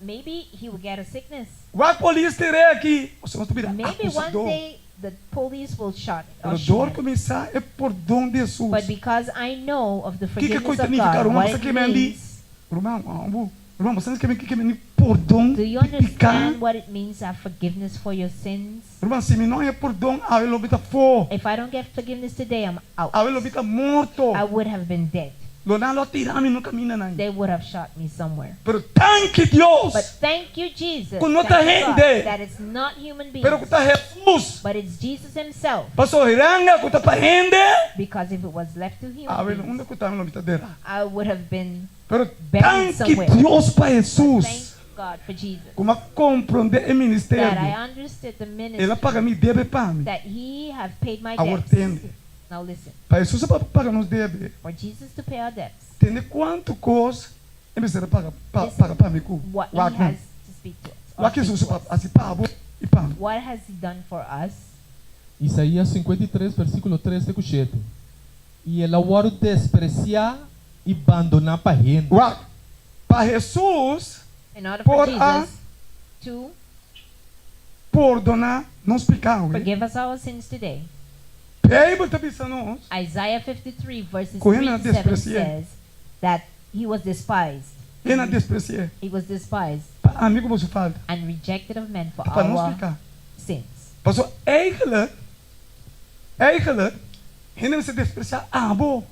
Maybe he will get a sickness. O que polícia terá aqui? Você não está Maybe one acusador. day the police will shot O or dor shoot him. começar é perdão de Jesus. But because I know of the Que forgiveness coisa of significa? God, Irmão, what você it quer me ali? means, Irmão, você não quer me perdão do you de picar? understand what it means to have forgiveness for your sins? Irmão, se me não é perdão, ele obita for. If I don't get forgiveness today, I'm out. Ele obita morto. I would have been dead. Lo tirame no caminho não. They would have shot me somewhere. Pero thank Deus. But thank you, Jesus, Con no thank te God, gente. that it's not human beings, Pero que está Jesus. but it's Jesus himself. Pastor Hiranga, que está para gente. Because if it was left to human Ele beings, onde que está no obitadeira. I would have been Pero buried thank somewhere. Deus para But thank Jesus. God for Jesus, Como compreender o that I ministério. understood the Ele ministry, paga me deve para mim. that he have paid my Agora debts. entende. Now listen. Para Jesus pagar nos deve. For Jesus to pay our debts, Tem quanto coisa ele precisa pagar para mim. what He has to speak to us. or O que speak Jesus to us. assim pago e pago. What has He done for us? Isaías 53, versículo 3 de Cucheto. E ela o despreciar e abandonar para gente. Para Jesus In order for Por Jesus to perdonar nos pecados. forgive us our sins today. Bíblia está dizendo Isaiah 53 verses Correndo 3 na to 7 despreciar. says that He was despised. e na despreciar. He was despised Amigo você fala and rejected of men for para nos our pecar. sins. Pastor, eigenlijk, hindi se despreciar abo.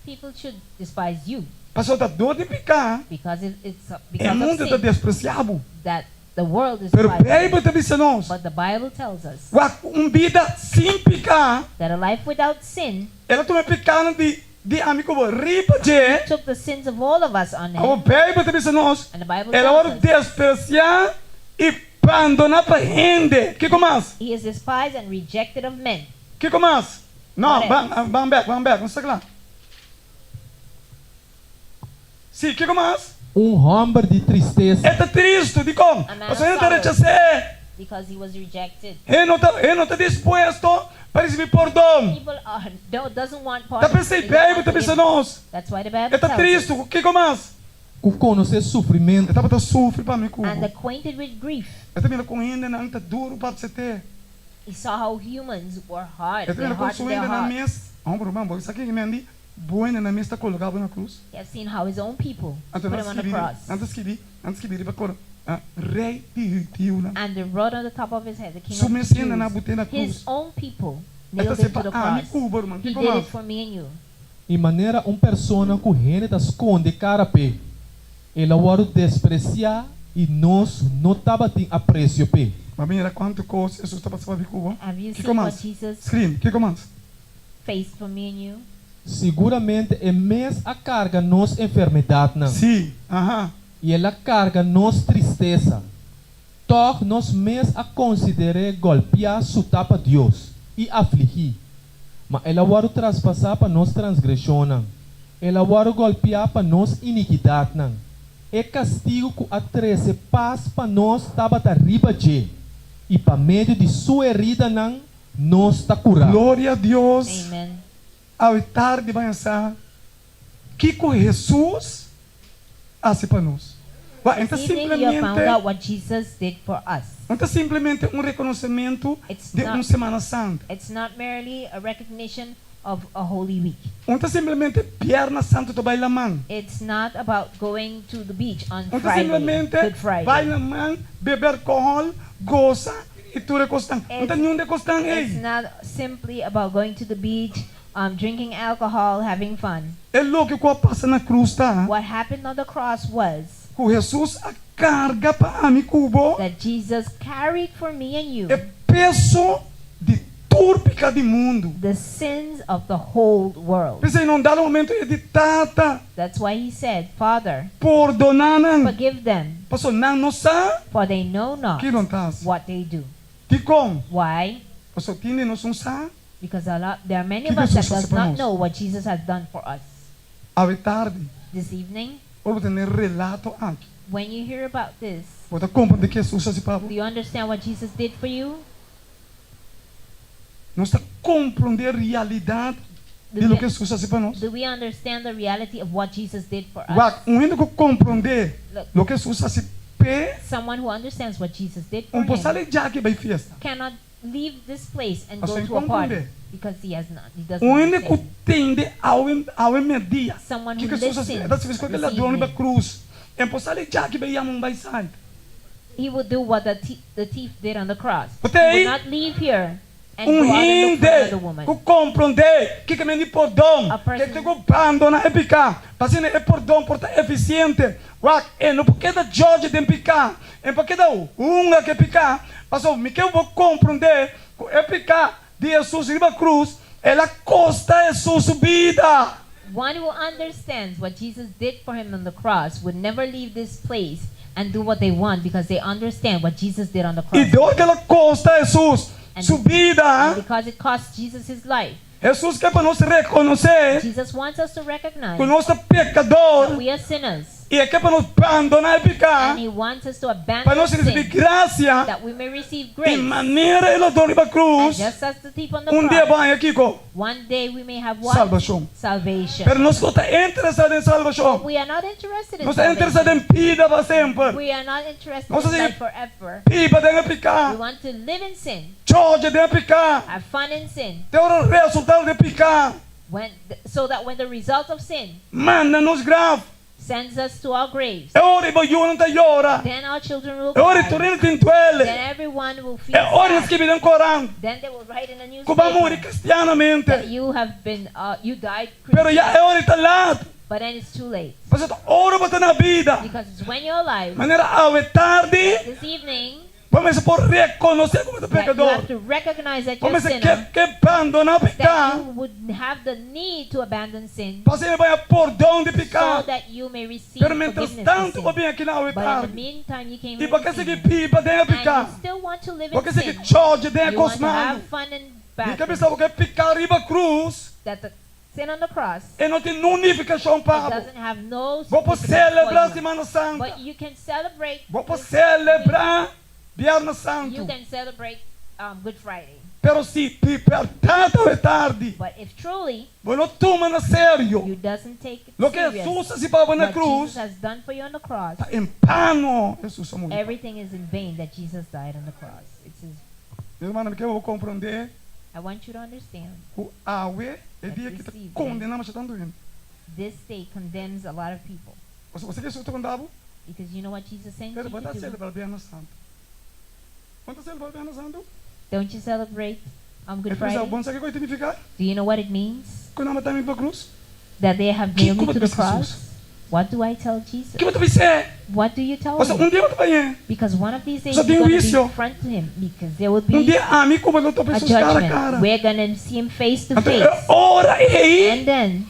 People should despise you Pastor, da dor de pecar, because it's é because mundo of da sin despreciabo. that the world Pero despises. Bíblia está dizendo But the Bible tells us vida sem pecar, that a life without sin ela toma pecado de amigo ripa de. took the sins of all of us on A Him. Bíblia está dizendo And the Bible ela tells vai us despreciar e abandonar para gente. Que mais? He is despised and rejected of men. Que mais? Não, What vamos back, não sei lá. Sim, que mais? Homem de tristeza. Está triste, de como? A man Pastor, of ele está sorrow. rechazando. Because he was rejected. Ele não está disposto para receber perdão. People doesn't want Está pardon. pensando, They don't Bíblia want está pensando forgiveness. nós. That's why the Bible Está tells triste, us. o que mais? Que conhece sofrimento. Está para sofrer para mim com. And acquainted with grief. Está vendo com ainda não está duro para você ter. He saw how humans were hard. Está Their vendo com heart in sua their ainda na heart. mesa. Vamos, isso aqui que me andi. Boa na mesa está colocado na cruz. He has seen how his own people put Então him on the cross. antes que vir para cor, rei de Tiuna. And they wrote on the top of his head, the king of Sumescendo na Jews. botei na His cruz. own people Esta nailed se him to the pa cross. Cuba, irmão. He Que did it como? for me and you. E maneira persona que gente tá esconde cara pe. Ela o despreciar e nós não tava tem apreço pe. Mas mira quanto coisa Jesus está passando para Cuba. Have you Que seen what mais? Jesus Screen, que mais? faced for me and you? Seguramente é mais a carga nos enfermidade não. Sim, aham. E ela carga nos tristeza. Toch nós mes a considerar golpear su tapa Deus e afligir. Mas ela vai traspassar para nós transgressão não. Ela vai golpear para nós iniquidade não. É castigo que atrece paz para nós tava riba de. E para meio de sua herida não, nós está curado. Glória a Deus. Amen. Ao tarde vai pensar que com Jesus hace para nós. Então This evening you have found simplesmente, out what Jesus did for us. então simplesmente reconhecimento It's de not- Semana Santa. It's not merely a recognition of a holy week. Então simplesmente Pierna Santo to baila man. It's not about going to the beach on Então Friday, simplesmente Good Friday. baila man, beber alcohol, goza e tu recostan. Então nenhum de costan It's ei. not simply about going to the beach, drinking alcohol, having fun. É louco que passa na cruz tá? What happened on the cross was Com Jesus a carga para mim cubo that Jesus carried for me and you é peso de turpica do mundo. the sins of the whole world. Pensei não dá momento de tata That's why he said, Father, perdonar não. forgive them, Pastor não não sa for they know not que não tá. what they do. De como? Why? Pastor tinha não são sa. Because there are many Que of us that Jesus does hace para not nós? know what Jesus has done for us. A tarde This evening, vou ter relato aqui. when you hear about this, Vou ter compreender que Jesus faz para do you understand what Jesus did for you? nós está compreender a realidade Do de lo we, que Jesus faz para nós. do we understand the reality of what Jesus did for us? Agora, único compreender lo que Jesus faz pe Someone who understands what Jesus did for possale him já que vai festa. cannot leave this place and Assim, go to a party compreender. because he doesn't Único understand. tende ao media. Someone Que who Jesus faz? listens Das vezes com aquele this ladrão na evening, cruz. É possale já que vai amar vai sair. he would do what the thief did on the cross. He Potei would not leave here and go out and look rinde for another woman. que compreender que me perdão A person- que te abandona é picar passando é perdão por estar eficiente é não porque da George de picar é porque da unga que picar passou me que eu vou compreender que é picar de Jesus riba cruz ela costa Jesus vida. One who understands what Jesus did for him on the cross would never leave this place and do what they want because they understand what Jesus did on the E cross. dor que ela costa Jesus And subida because it cost Jesus his life, Jesus quer para nós reconhecer Jesus wants us to recognize que nós somos that pecadores we are sinners. e quer para nós abandonar o pecado, And He wants us to para abandon nós receber sin, graça that we may receive de grace. maneira ela dona para a And cruz. just as the thief on the Dia cross, vai aqui com one day we may have what? salvação. Salvation. Pero nós não estamos interessados em salvação. We are not interested in Nós estamos interessados salvation. em vida para sempre. We are not interested Nós in estamos life forever. Pipa tem que We picar. want to live in sin, Jorge tem que picar. have fun in sin, Tem o resultado de picar. so that when the result of sin Manda-nos grave. sends us to our graves, É hora de eu não te llora. then our children will É hora de cry. tornar te entuele. Then everyone will feel É hora de sad. escrever no Corão. Then they will write in a Que vai morrer newspaper that cristianamente. you have been, you died Pero Christian. já é hora de estar lá. But then it's too late. Você está hora para estar na vida. Because it's when you're alive, Maneira é tarde. this evening, Vamos por reconhecer como é that you pecador. have to recognize that you're a Vamos sinner, que abandonar o that pecado. you would have the need to abandon sin Você vai por onde so picar. that you may receive Pero mientras forgiveness tanto, of eu sin. vim aqui na But in the tarde. meantime, you came E in porque sin, seguir pipa tem que and picar. you still want to live Porque in seguir sin. Jorge tem que You want to cosmar. have fun and E bad. que pensava que picar riba cruz. That the sin on the cross, E não tem unificação it para. doesn't have no Vou para significance celebrar a for you. Semana Santa. But you can celebrate. Vou para this celebrar Viernes You Santo. can celebrate Good Friday. Pero se piper tanto é tarde. But if truly Vou não toma na sério. you doesn't take it Lo que serious, Jesus se baba na what cruz. Jesus has done for you on the cross, Está em pano. Jesus amor. everything is in vain that Jesus died on the cross. Meu irmão, que eu vou compreender. I want you to understand O awe é dia que está condenando a tanto indo. this state condemns a lot of people. Você quer ser outro condado? Because you know what Jesus sent you Quero botar to do? celebrar Viernes Santo. Quanto celebrar Viernes Santo? Don't you celebrate Good É Friday? bom, sabe o que vai significar? Do you know what it means? Quando eu matar para a cruz? That they have Que nailed me como to the é que cross? Jesus? What do I tell Jesus? Que vai ser? What do you tell Você me? dia vai ir. Because one of these days Só you're tem going to be vício. in front of him. Because there will Um be dia a mim como eu estou a pessoas cara a judgment. cara. We're going to see him face to Então, face. é hora aí. And then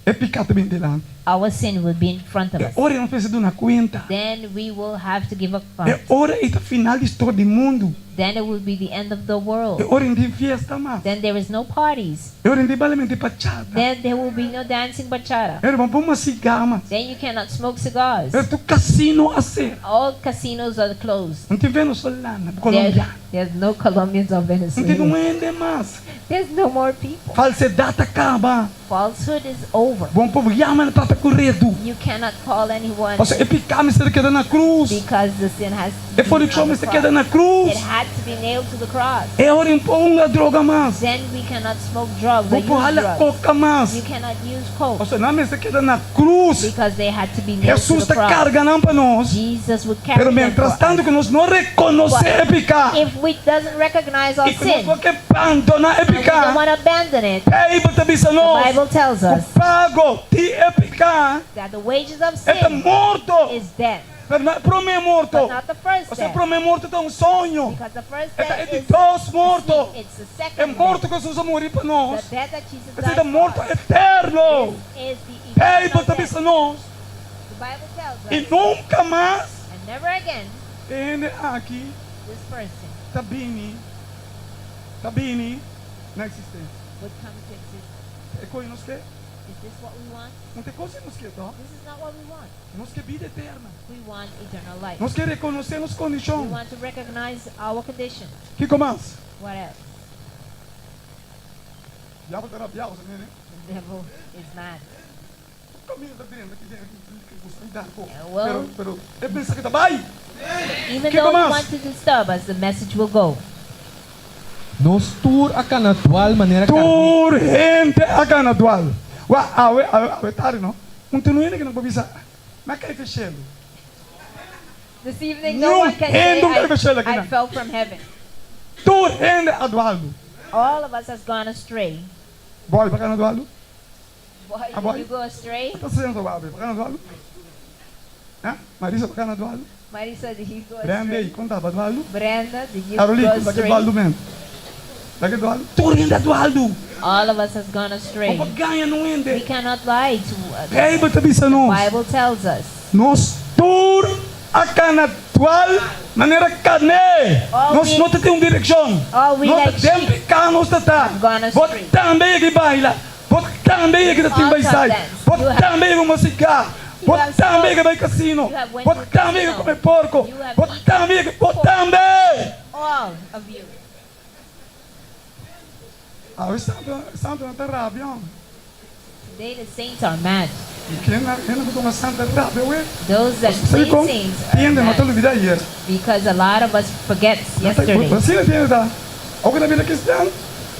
É pecado bem delante. our sin will be in front of É us. hora não fez na conta. Then we will have to give up É front. hora aí tá final de história do mundo. Then it will be the end of the É world. hora de fiesta mais. Then there is no parties. É hora de balamento de pachata. Then there will be no dancing bachata. É vamos uma cigarra. Then you cannot smoke cigars. É tu cassino a ser. All casinos are closed. Não tem venezuelana, Colômbia. There's no Colombians or Não tem Venezuelans. um ende mais. There's no more people. Falsidade acaba. Falsehood is over. Bom povo, chama para corredo. You cannot call anyone Você é picar, mas você queda na cruz. because the sin has É to por be isso on que the você cross. queda na cruz. It had to be nailed to the cross. É hora de pôr uma droga mais. Then we cannot smoke drugs or Vou pôr use a drugs. coca mais. You cannot use coke Você não me queda na cruz. because they had to be nailed to Jesus the está cross. carregando para nós. Jesus would carry Pero them mientras for tanto us. que nós não reconhecer pecar. If we doesn't recognize our E que nós sin, vamos abandonar and we don't pecar. want to abandon it, Ei, para te the nós. Bible tells O us pago de pecar that the wages of é sin morto. is death, Pero não é para mim morto. but not the first Você death. para mim morto é um sonho. Because the first É death de is Deus morto. it's the É second morto death. que Jesus morreu para nós. The death that Jesus É died de morto for us eterno. is the Ei, eternal para death. te nós. The Bible tells E us, nunca mais and never again, ele aqui this person tá bem na existência. would come to exist. É coisa nós quer. Is this what we want? Não tem coisa que nós quer, tá? This is not what we want. Nós quer vida eterna. We want eternal life. Nós quer reconhecer nossas We condições. want to recognize our condition. Que mais? What else? Já vou dar piada, né? The devil is mad. Caminho da dentro aqui dentro que você dá com. well- Pero eu penso que tá bem. Even Que though mais? you want to disturb us, the message will go. Nos tour akan atual maneira carne. Tur gente acá na dual. Wa awe tari no. Continue que não pode bisa. Mas que fechelo. This evening, No no one can say, nunca vai ser aqui, I não. fell from heaven. Tur gente adualo. All of us has gone astray. Boy, para na dualo. Boy, Ah, boy. did you go astray? Tá sendo babe, para na dualo. Hã? Marisa para na dualo. Marisa, did you go Brande, astray? conta para dualo. Brenda, did you Carolina, go conta que astray? dualo mesmo. Daqui dualo. Tur gente adualo. All of us has gone astray. Como ganha não We ende. cannot lie to Ei, bata bisa The nós. Bible tells us. Nós tur a canatual maneira carne. Nós não temos direção. All we Nós like temos sheep que nós tá. have gone astray. Você também que baila. Você também que tem vai sair. Você também que música. Você também que vai casino. Você também que come porco. Você também que você também. All of you. Ah, o santo não tá rápido. Today the saints are mad. Quem não botou uma santa rápido, ué? Those that Sabe say como? saints are Tiende, não te mad. olvidar hier. Because a lot of us forget yesterday. Você não entende, tá? Alguém da vida cristã?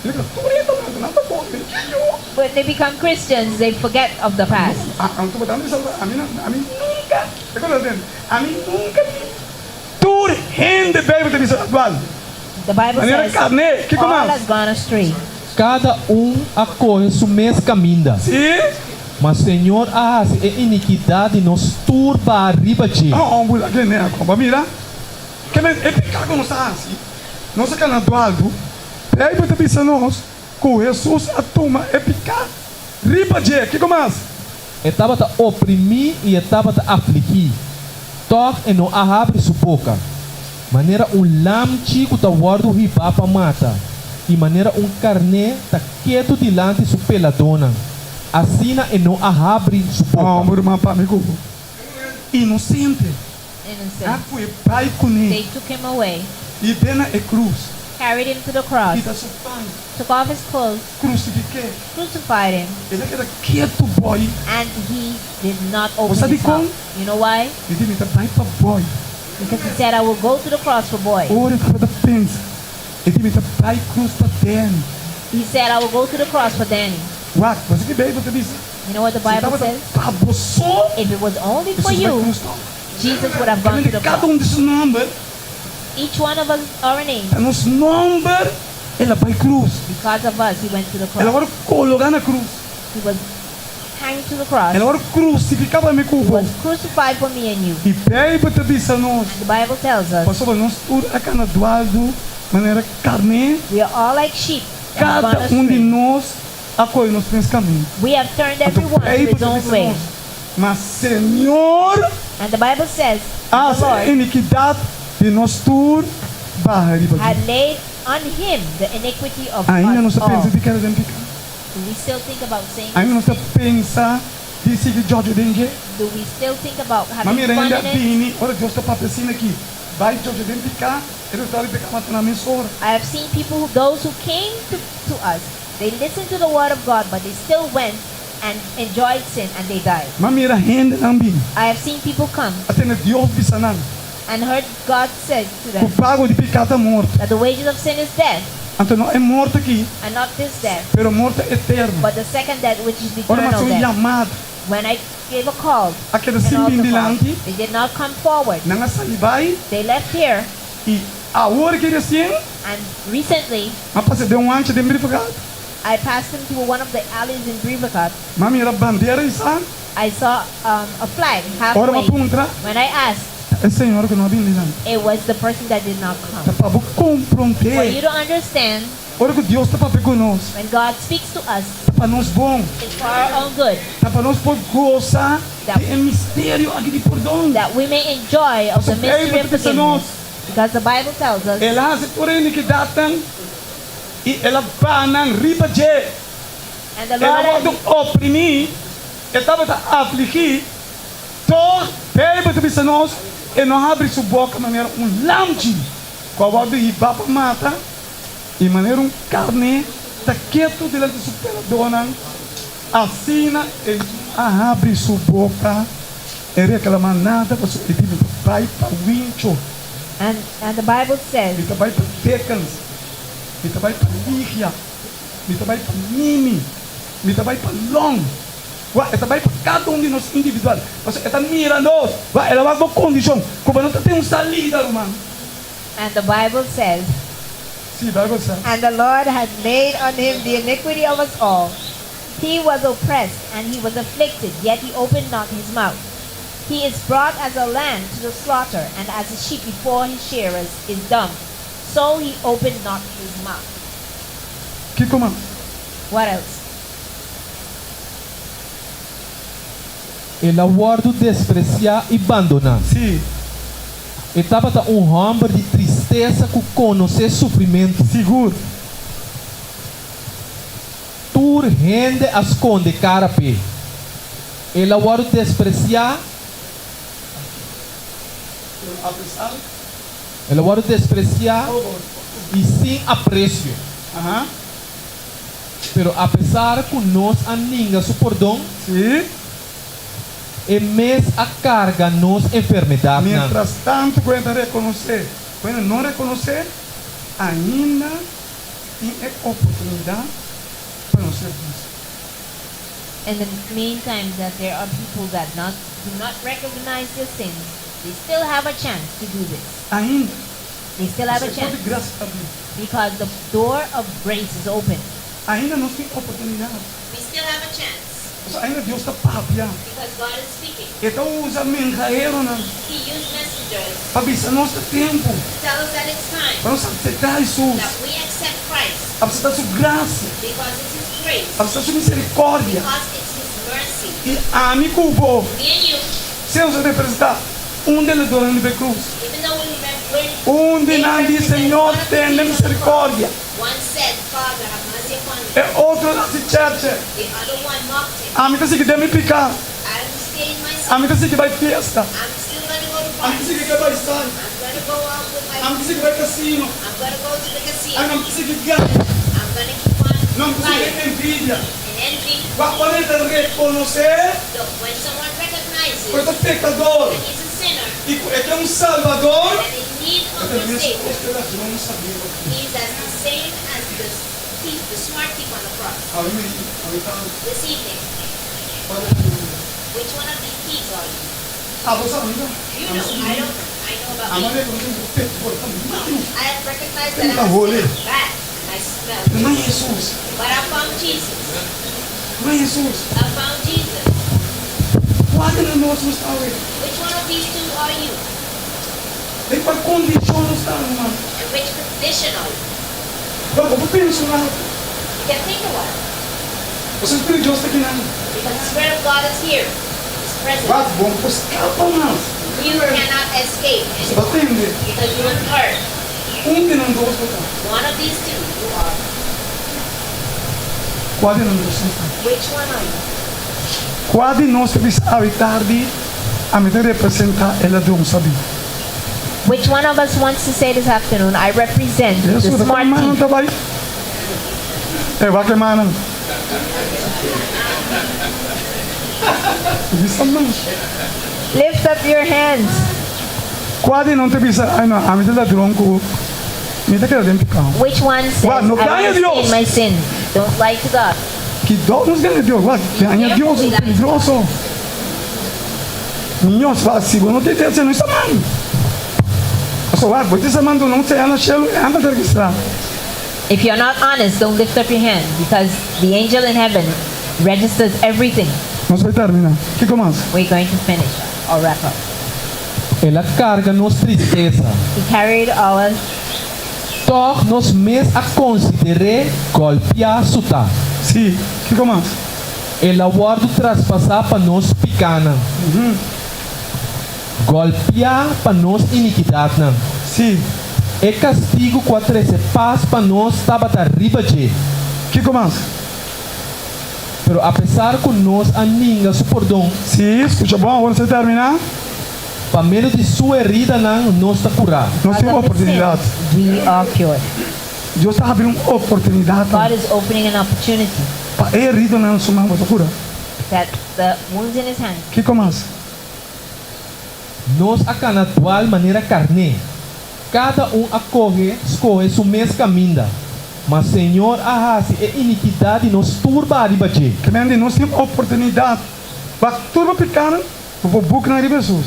Ele diz, tu não tá bom, When they become Christians, they forget of the past. não estou botando isso, a mim nunca, é como eu entendo, a mim nunca, tu rende bem de visão atual. The Bible Maneira says carne, que all como? has gone astray. Cada acorre su mes caminda. Sim? Mas Senhor hace iniquidade nos turba arriba de. Não, vamos aqui, né? Como mira, que me é pecado não está assim. Nós aqui na dualdo, aí você pensa nós, com Jesus a toma é pecado. Riba de, que como? Estava a oprimir e estava a afligir. Toc e não abre sua boca. Maneira lam chico ta guardo riba para mata. E maneira carne ta quieto dilante su peladona. Assina e não abre sua boca. Oh, meu irmão, para amigo. Inocente. Innocent. Foi pai com They ele. took him away, E bem é cruz. carried him to the cross, E da sua pai. took off his clothes, Crucifiquei. crucified him, Ele era quieto boy. and he did not open Sabe his como? mouth. You know why? Ele disse, pai para boy. Because he said, I will go to the cross for boy. Ora para da pensa. Ele disse, pai cruz para Danny. He said, I will go to the cross for Danny. Uau, você que bem, você disse. You know what the Bible says? Para você. If it was only for Jesus vai you, cruz. Jesus would have gone to the Cada cross. desses números, Each one of us are named. é nosso número, ela vai cruz. Because of us, he went to the Ela cross. agora colocar na cruz. He was hanged to the cross. Ela agora crucificava me com He o was crucified for me and you. E bem, você disse a nós. The Bible tells us Pastor, nós tudo é canaduado, maneira carne. we are all like sheep that have Cada gone de astray. nós acolhe nos seus caminhos. We have turned everyone to his own way. Mas Senhor, And the Bible says a the Lord iniquidade de nós tur barra had laid on him the iniquity of ainda não us se all. pensa de que era dentro. Do we still think about saying Ainda não this? se pensa de seguir Jorge Dengue. Do we still think about having Mamira fun ainda in it? vini, ora Deus está papecina aqui. Vai Jorge Dengue cá, ele está ali pecando na minha sora. I have seen people, those who came to us, they listened to the word of God, but they still went and enjoyed sin and they died. Mamira rende também. I have seen people come Até Deus bisanan. and heard God say to O them pago de pecado é morto. that the wages of sin is death, Então não é morto aqui, and not this death, pero morto é eterno. but the second death, which is the Ora mas eternal foi death. chamado. When I gave a call, Aquele an altar simbim call, dilante, they did not come forward. não salibai They left here, e a hora que ele assim, and recently mas passa de antes de verificar. I passed him through one of the alleys in Brivacat. Mamira bandeira e sa, I saw a flag ora halfway. uma puntra, When I asked, é Senhor que não vem dilante. it was the person that did not Tá come. para For you compreender. to understand, Ora que Deus está para pegar nós, when God speaks to us, tá para nós bom, it's for our own good, tá para nós pode gozar de mistério aqui de perdão. that we may enjoy of the mystery of forgiveness. Because the Bible tells us, Ela se por que datam e ela banang riba je. and the Ela Lord quando oprimir, estava a afligir, to pede para bisa nós e não abre sua boca maneira lamchi. Com a de baba mata e maneira carne tá quieto delante de sua peladona, assina e abre sua boca e reclama nada para sua edificio pai para wincho. and the Bible says, Mita vai para Pecans, mita vai para Ligia, mita vai para Mimi, mita vai para Long. Esta vai para cada de nós individual. Você está mirando, ela vai para condição. Como não tem salida, irmão. and the Bible says, Sim, vai você. and the Lord had laid on him the iniquity of us all. He was oppressed and he was afflicted, yet he opened not his mouth. He is brought as a lamb to the slaughter, and as a sheep before his shearers is dumb. So he opened not his mouth. Que como? What else? El aguardo despreciar e abandonar. Sim. Estava homem de tristeza que conhece sofrimento. Seguro. Tur rende a esconde cara pe. Ela vai despreciar. Ela vai despreciar e sem apreço. Ajá. Pero apesar que nós a ninguém suportam, Sí. é mais a carga nos enfermidade. Mientras tanto, cuando reconocer, cuando no reconocer, ainda tem oportunidade para nós ser Cristo. And in the meantime, that there are people that do not recognize their sins, they still have a chance to do this. Ainda. They still have a Você chance pode graça abrir. because the door of grace is open. Ainda nós temos oportunidade. We still have a chance Ainda Deus está papiando. because God is speaking. Então usa mensageiro He used messengers para avisar nosso tempo. to tell us that it's time Para nós aceitar Jesus. that we accept Christ Para aceitar sua graça. because it's His grace, Para aceitar sua misericórdia. because it's His mercy. E amigo o povo. Me and you, Se você representar deles adorando na cruz. even though we're Onde não diz Senhor, tem misericórdia. one said, Father, have mercy upon me. É outro na church. The other one mocked him. A mim tá que deve picar. I stayed my sin. A mim tá que vai festa. I'm still going to go to A mim parties. tá que vai estar. I'm going to go out with my A mim tá que vai cassino. I'm going to go to the A casino. mim tá que ganha. I'm going to keep on Não precisa lying ter envidia. and envy. Quando ele reconhecer, So when someone recognizes eu sou pecador. that he's a sinner E é que é salvador. and in need of Eu the Savior, não sabia. he's as the same as the thief, the smart thief on the cross. This evening, which one of these thieves are you? You know, I don't know. I know about me. I have recognized that I'm bad. I smell Não é it. Jesus. But I found Jesus. Não é Jesus. I found Jesus. Qual é o nosso estado? Which one of these two are you? Em qual condição nós estamos, irmão? And which condition are you? Eu penso lá. You can think a while. O Espírito de Deus está aqui não. Because the Spirit of God is here. It's present. Vai, bom, escapa mais. You cannot escape Você anymore. vai entender. Because you will hurt. De nós dois botar. One of these two you are. Qual de nós dois está? Which one are you? Qual de nós precisa habitar de a me representar ela de sabe? Which one of us wants to say this afternoon, I represent the Jesus, smart mano, thief? tá vai. Vai que mano. Isso não. Lift up your hands. Qual de nós precisa, ai não, a me dá tronco. Me dá que dentro carro. Which one says, Well, no, I ganha understand Dios. my sin? Don't lie to God. Que Deus nos ganha Deus, vai. Ganha Deus, é peligroso. Niños, va, si vos no te dices, no está mal. O sea, vos te estás mandando, no te anda chelo, anda de registrar. If you're not honest, don't lift up your hand because the angel in heaven registers everything. Vamos a terminar. ¿Qué comas? We're going to finish or wrap up. Ela carga nos tristeza. He carried our Toch nos mes a considerar golpear suta. Sí. ¿Qué comas? Ela guarda traspassar para nos picana. Golpear para nos iniquidade. Sí. É castigo com a 13 paz para nós tabata riba de. ¿Qué comas? Pero apesar que nós a ninguém suportou, Sí, escucha, bom, vamos a terminar. para menos de sua herida não nós está curado. Nós temos of the oportunidade. sin, we are cured. Deus está abrindo uma oportunidade. God is opening an opportunity Para herido na nossa mão, você cura. that the wounds in his hand, ¿Qué comas? Nós a cana atual maneira carne. Cada escolhe seu mesmo caminho. Mas Senhor arrase é iniquidade nos turba riba de. Que nem nós temos oportunidade. Vai turma pequena, vou buscar na riba Jesus.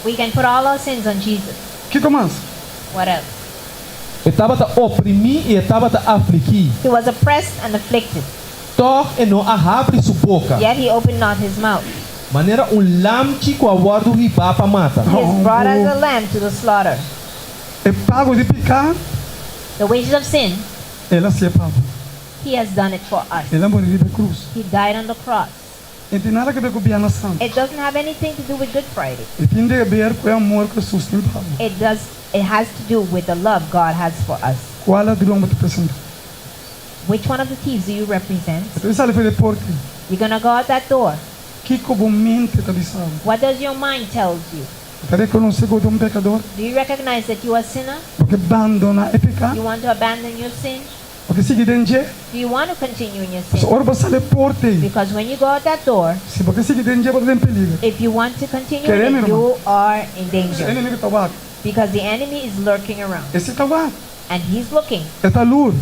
we can put all our sins on Jesus. ¿Qué comas? What else? Estava a oprimir e estava a afligir. He was oppressed and afflicted, Toch e não abre sua boca. yet he opened not his mouth. Maneira lamchi com a guarda riba para mata. He is brought as a lamb to the slaughter. É pago de pecar, The wages of sin, ela se é pago. he has done it for us. Ela morreu na cruz. He died on the cross. Não tem nada a ver com o Viernes Santo. It doesn't have anything to do with Good Friday. E tem a ver com o amor que Jesus tem para nós. It has to do with the love God has for us. Qual é a ladrão que te apresenta? Which one of the thieves do you represent? Então, isso é o porta. You're gonna go out that door. Que como mente está dizendo? What does your mind tells you? Está reconhecendo como pecador? Do you recognize that you are a sinner? Porque abandona o pecado? You want to abandon your sin? Porque sigue dentro? Do you want to continue in your Se sin? ora você le porta, Because when you go out that door, se porque sigue dentro, você tem perigo. if you want to continue in Queremos, it, you are in O danger. inimigo está lá. Because the enemy is lurking around. Esse está lá. And he's looking. Está luro.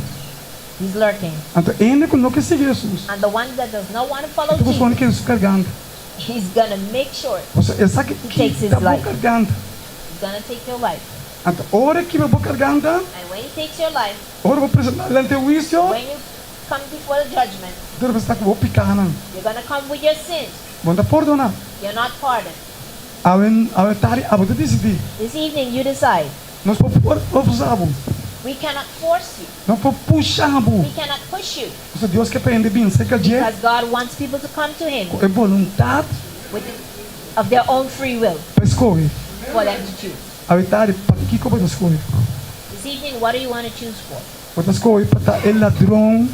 He's lurking. Então, ainda que não quer seguir Jesus. And the one that does not want to follow Então, você Jesus, que ele carregando. he's gonna make sure Você é sabe He que takes his está life. carregando. he's gonna take your life. Então, hora que eu vou carregando, And when he takes your life, hora vou apresentar diante do juízo, when you come before the judgment, então você está com o picana. you're gonna come with your sins. Vão dar perdonar. You're not pardoned. A tarde, a você decidir. This evening you decide. Nós podemos usar. We cannot force you. Não podemos puxar. We cannot push you. Se Deus quer prender bem, você quer dizer, Because God wants people to come to him é vontade with of their own free will para escolher. for them to choose. A tarde, para que eu vou escolher? This evening, what do you want to choose for? Vou escolher para estar o ladrão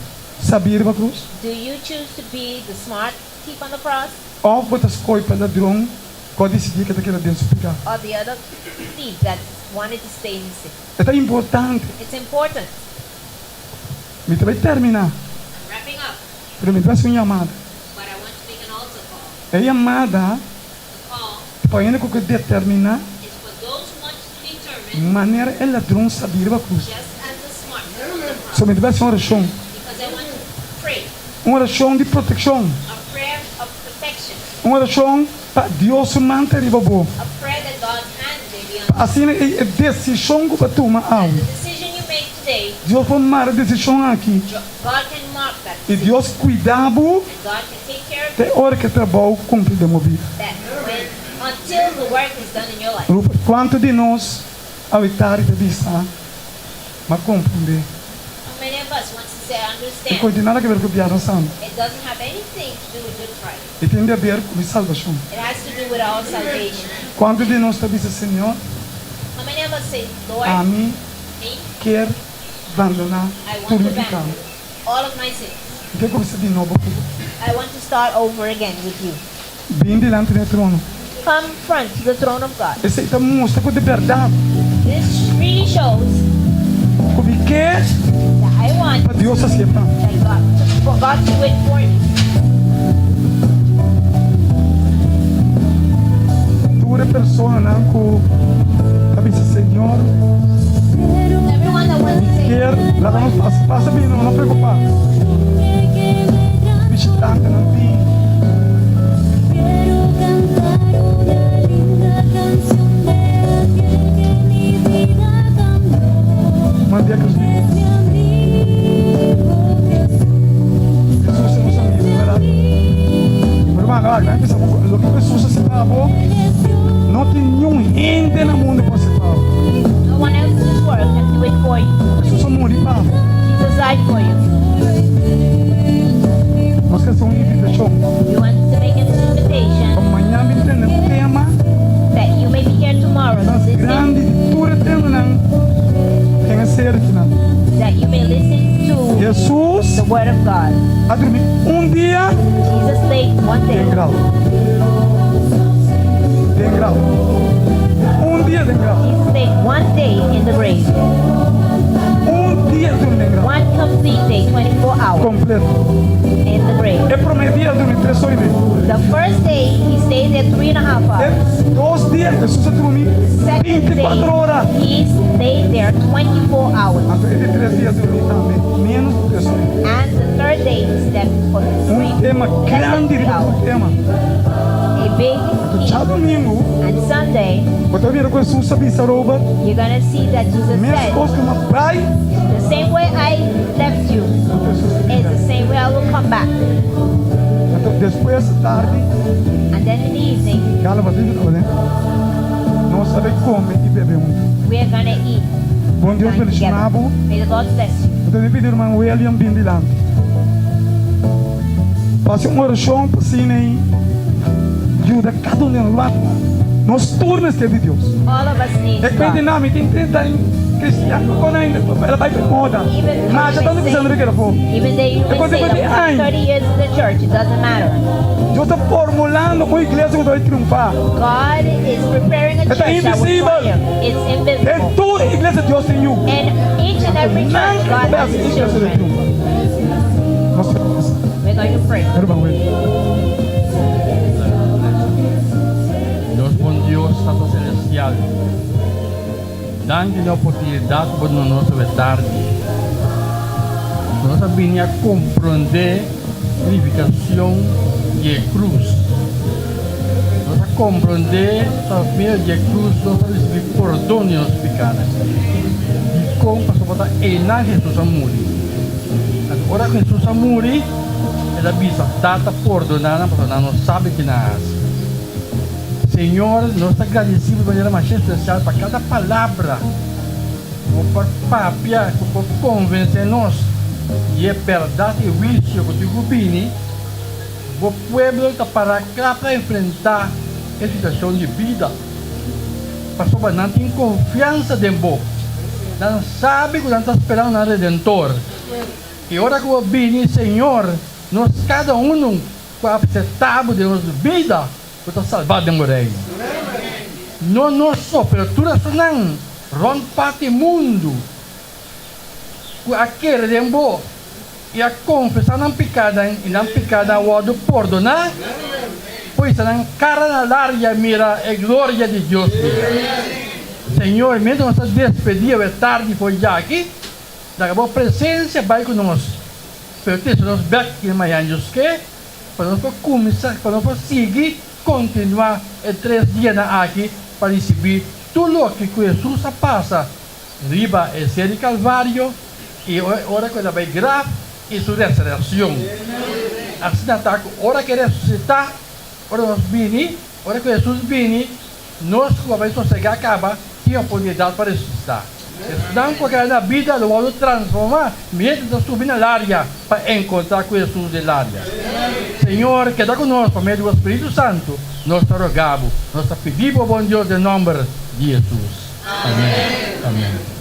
saber a cruz. Do you choose to be the smart thief on the cross, Ou vou escolher para o ladrão que decidir que está querendo dentro do pecado. or the other thief that wanted to stay in sin? É importante. It's important. Me vai terminar. I'm wrapping up, Pero me vai ser uma chamada. but I want to make an altar call. É chamada The call para ainda que determinar is for those who want to determine, maneira o ladrão saber a cruz. just as the smart thief on the cross, Só me vai ser uma oração. because I want to pray Uma oração de proteção. a prayer of protection, Uma oração para Deus manter o bom. a prayer that God's hand may be on. Assim é a decisão que você toma. The decision you make today, Deus vai tomar a decisão aqui. God can mark that E decision, Deus cuidava and God can take care of até a hora que o trabalho cumpre de movida. that when until the work is done in your life. Rupert, quanto de nós ao estar de vista, mas compreender. How many of us wants to say, I E understand? continuar a ver com o Viernes Santo. It doesn't have anything to do with Good Friday. E tem a ver com a salvação. It has to do with our salvation. Quanto de nós está dizendo, Senhor, How many of us say, Lord, a mim me, quer abandonar I want tudo to o pecado. abandon all of my sins. E quer começar de novo com I want to start over again with you. bem diante do trono. Come front to the throne of God. Esse está mostra com de verdade. This really shows O que quer that I want para Deus aceitar. that God to do it for me. Toda pessoa que diz, Senhor, Everyone that wants to say, quer, lá vamos passa bem, não preocupar. Visitante não tem. Mandei que os livros. Jesus é nosso amigo, verdade? Meu irmão, agora, pensamos, o que Jesus se acabou, não tem nenhum gente no mundo que você fala. no one else in this world can do it for you. Jesus morreu para. Jesus died for you. Nós queremos uma invitação. You want to make an invitation Amanhã me entende o tema. that you may be here tomorrow to Nas listen, grandes editoras tem a ser aqui, that you may listen to Jesus the word of God. a dormir dia Jesus laid one day. tem grau. Tem grau. Dia tem grau. Jesus laid one day in the grave. Dia tem grau. One complete day, 24 hours Completo. in the grave. É prometia dormir 3 horas e meia. The first day he stayed there 3.5 hours. É 2 dias Jesus a dormir Second 24 horas. day he stayed there 24 hours. Então, ele 3 dias dormir também. Menos 3 horas. And the third day he slept for Tema less than grande 3 hours. tema. A big Já heat. domingo, And Sunday quando eu com Jesus sabia rouba, you're gonna see that Jesus minhas said, costas uma pai, the same way I left you is the same way I will come back. então depois tarde, And then in the evening cala vai vir, né? Não sabe comer e beber muito. we are gonna eat Bom Deus time pelo together. chamado. May the Lord bless you. Então eu pedi irmão William bem dilante. Faça uma oração para Sidney. Ajuda cada um de nós. Nós turnos que é de Deus. All of us need É bem God. dinâmico, tem 30 anos cristiano, quando ainda ela vai para moda. Mas já está no pensando que era bom. Even though you can say that we have 30 years in the church, it doesn't matter. Deus está formulando uma igreja que vai triunfar. God is preparing a It's church that will invisible. triumph. It's É invisible. toda a igreja de Deus tem you. And each and every Não church, God é has assim His que você children. triunfa. Nós We're going to pray. Deus bom Deus, Santo Celestial, dá-nos a oportunidade para nós tarde. Nós vamos a compreender a significação de cruz. Nós vamos compreender a de cruz, nós vamos receber perdão de nossos pecados. E como para botar em Jesus a morrer. Agora que Jesus a morrer, ela visa data perdonada, porque não sabe que nada. Senhor, nós estamos agradecidos de maneira mais especial para cada palavra, por papia, por convencer-nos de é verdade e vício que tu vini, o povo está para cá para enfrentar a situação de vida. Pastor, não tem confiança em você, não sabe que não está esperando no Redentor. E agora que eu vim, Senhor, nós cada um aceitável de nossa vida, está salvado de morrer. Não só, mas tudo isso não. Rompe o mundo. Aquele tempo e a confessar não pecada e não pecada o do perdonar. Pois não cara na área mira a glória de Deus. Senhor, mesmo nós despedir é tarde foi já aqui. Da boa presença vai conosco. Pero nós aqui amanhã que para nós começar, para nós seguir, continuar 3 dias aqui para receber tudo o que Jesus passa. Riba é ser de Calvário e hora que ele vai grave e sua ressurreição. Assim está, hora que ressuscitar, hora nós vini, hora que Jesus vini, nós vamos sossegar acaba e a oportunidade para ressuscitar. Não qualquer na vida do mundo transformar, mesmo de subir na área para encontrar com Jesus de área. Senhor, queda conosco por meio do Espírito Santo. Nós te rogamos, nós te pedimos, bom Deus, em nome de Jesus. Amém. Amém.